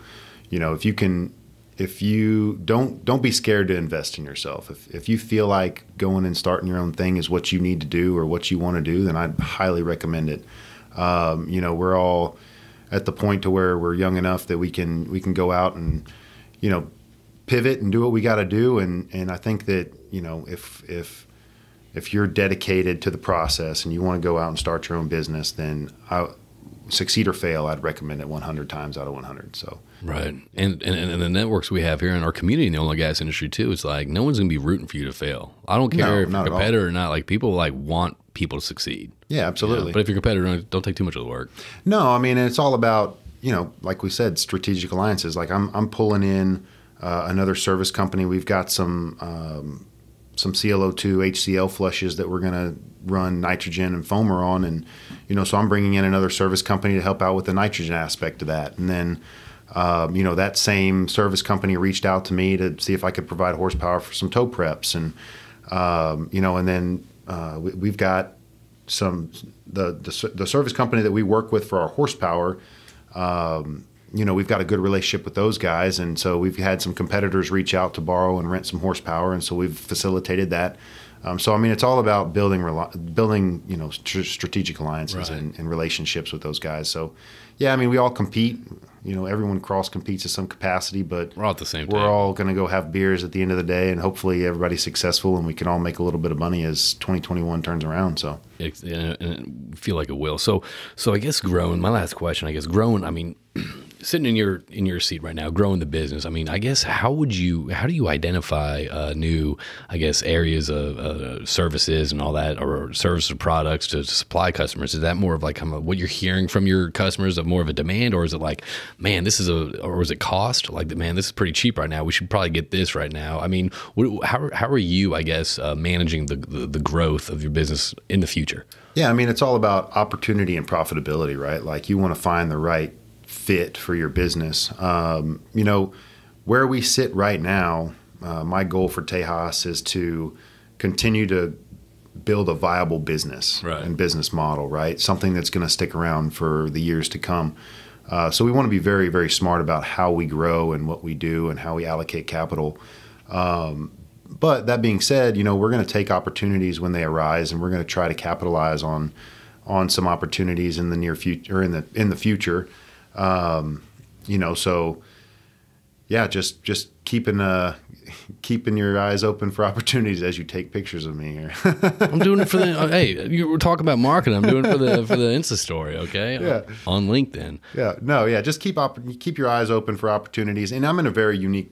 [SPEAKER 2] if you don't be scared to invest in yourself. If you feel like going and starting your own thing is what you need to do or what you want to do, then I'd highly recommend it. We're all at the point to where we're young enough that we can go out and, pivot and do what we got to do. And I think that, if you're dedicated to the process and you want to go out and start your own business, then succeed or fail, I'd recommend it 100 times out of 100. So.
[SPEAKER 1] Right. And the networks we have here in our community in the oil and gas industry too, it's like no one's going to be rooting for you to fail. I don't care if you're a competitor or not. Like people want people to succeed.
[SPEAKER 2] Yeah, absolutely.
[SPEAKER 1] But if you're a competitor, don't take too much of the work.
[SPEAKER 2] No, I mean, it's all about, like we said, strategic alliances. Like I'm pulling in another service company. We've got some ClO2 HCl flushes that we're going to run nitrogen and foamer on. And, so I'm bringing in another service company to help out with the nitrogen aspect of that. And then, that same service company reached out to me to see if I could provide horsepower for some tow preps. And, and then we've got the service company that we work with for our horsepower. We've got a good relationship with those guys. And so we've had some competitors reach out to borrow and rent some horsepower. And so we've facilitated that. So, I mean, it's all about building strategic alliances and relationships with those guys. So, yeah, I mean, we all compete. Everyone cross-competes to some capacity, but
[SPEAKER 1] we're all at the same time.
[SPEAKER 2] We're all going to go have beers at the end of the day, and hopefully everybody's successful and we can all make a little bit of money as 2021 turns around. So,
[SPEAKER 1] and I feel like it will. So I guess growing. My last question. I guess growing. I mean, sitting in your seat right now, growing the business. I mean, I guess how do you identify new, I guess, areas of services and all that, or services or products to supply customers? Is that more of like what you're hearing from your customers, of more of a demand, or is it like, man, or is it cost? Like, man, this is pretty cheap right now. We should probably get this right now. I mean, how are you, I guess, managing the growth of your business in the future?
[SPEAKER 2] Yeah, I mean, it's all about opportunity and profitability, right? Like you want to find the right fit for your business. Where we sit right now, my goal for Tejas is to continue to build a viable business and business model, right? Something that's going to stick around for the years to come. So we want to be very, very smart about how we grow and what we do and how we allocate capital. But that being said, we're going to take opportunities when they arise, and we're going to try to capitalize on some opportunities in the near future or in the future. So yeah, just keeping your eyes open for opportunities as you take pictures of me here.
[SPEAKER 1] I'm doing it for hey, you were talking about marketing. I'm doing it for the Insta story. Okay.
[SPEAKER 2] Yeah.
[SPEAKER 1] On LinkedIn.
[SPEAKER 2] Yeah. No. Yeah. Just keep your eyes open for opportunities. And I'm in a very unique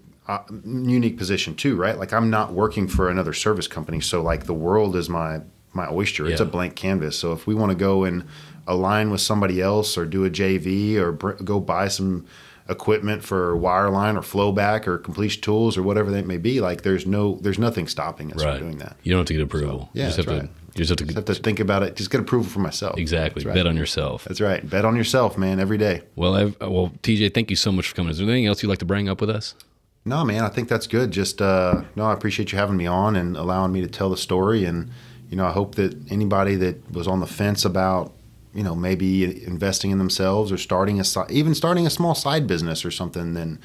[SPEAKER 2] position too, right? Like I'm not working for another service company. So like the world is my oyster. It's a blank canvas. So if we want to go and align with somebody else or do a JV or go buy some equipment for wireline or flowback or completion tools or whatever that may be, like there's nothing stopping us from doing that.
[SPEAKER 1] You don't have to get approval.
[SPEAKER 2] So, yeah, you just have to think about it. Just get approval for myself.
[SPEAKER 1] Exactly. Bet on yourself.
[SPEAKER 2] That's right. Bet on yourself, man, every day.
[SPEAKER 1] Well, TJ, thank you so much for coming. Is there anything else you'd like to bring up with us?
[SPEAKER 2] No, man, I think that's good. Just, I appreciate you having me on and allowing me to tell the story. And, I hope that anybody that was on the fence about, maybe investing in themselves or starting a small side business or something, then,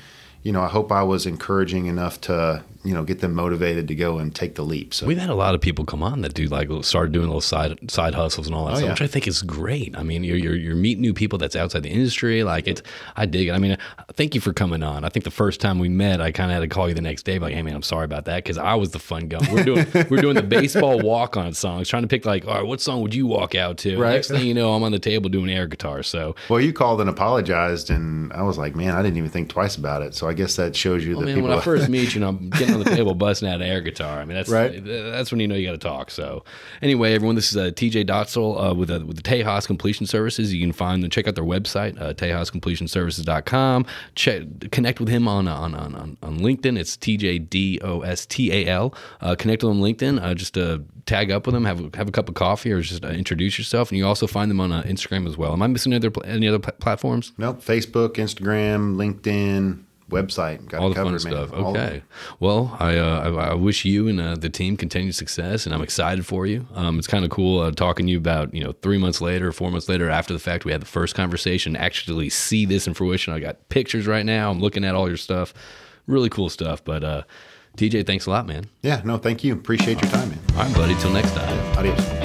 [SPEAKER 2] I hope I was encouraging enough to, get them motivated to go and take the leap. So
[SPEAKER 1] we've had a lot of people come on that do start doing little side hustles and all that stuff, which I think is great. I mean, you're meeting new people that's outside the industry. Like I dig it. I mean, thank you for coming on. I think the first time we met, I kind of had to call you the next day, like, hey man, I'm sorry about that, because I was the fun gun. We're doing the baseball walk-on songs, trying to pick like, all right, what song would you walk out to? Right. Next thing you know, I'm on the table doing air guitar. So
[SPEAKER 2] well, you called and apologized, and I was like, man, I didn't even think twice about it. So I guess that shows you that
[SPEAKER 1] when I first meet you, and I'm getting on the table busting out an air guitar. I mean, that's when you know you got to talk. So anyway, everyone, this is TJ Dostal with the Tejas Completion Services. You can check out their website, TejasCompletionServices.com. Connect with him on LinkedIn. It's TJ Dostal. Connect with him on LinkedIn. Just tag up with them, have a cup of coffee, or just introduce yourself. And you also find them on Instagram as well. Am I missing any other platforms?
[SPEAKER 2] Nope. Facebook, Instagram, LinkedIn, website. Got
[SPEAKER 1] all
[SPEAKER 2] it
[SPEAKER 1] the
[SPEAKER 2] covered,
[SPEAKER 1] fun
[SPEAKER 2] man.
[SPEAKER 1] stuff. Okay. Well, I wish you and the team continued success, and I'm excited for you. It's kind of cool talking to you about 3 months later, 4 months later, after the fact, we had the first conversation. Actually, see this in fruition. I got pictures right now. I'm looking at all your stuff. Really cool stuff. But TJ, thanks a lot, man.
[SPEAKER 2] Yeah. No, thank you. Appreciate your time, man.
[SPEAKER 1] All right, buddy. Till next time.
[SPEAKER 2] Adios.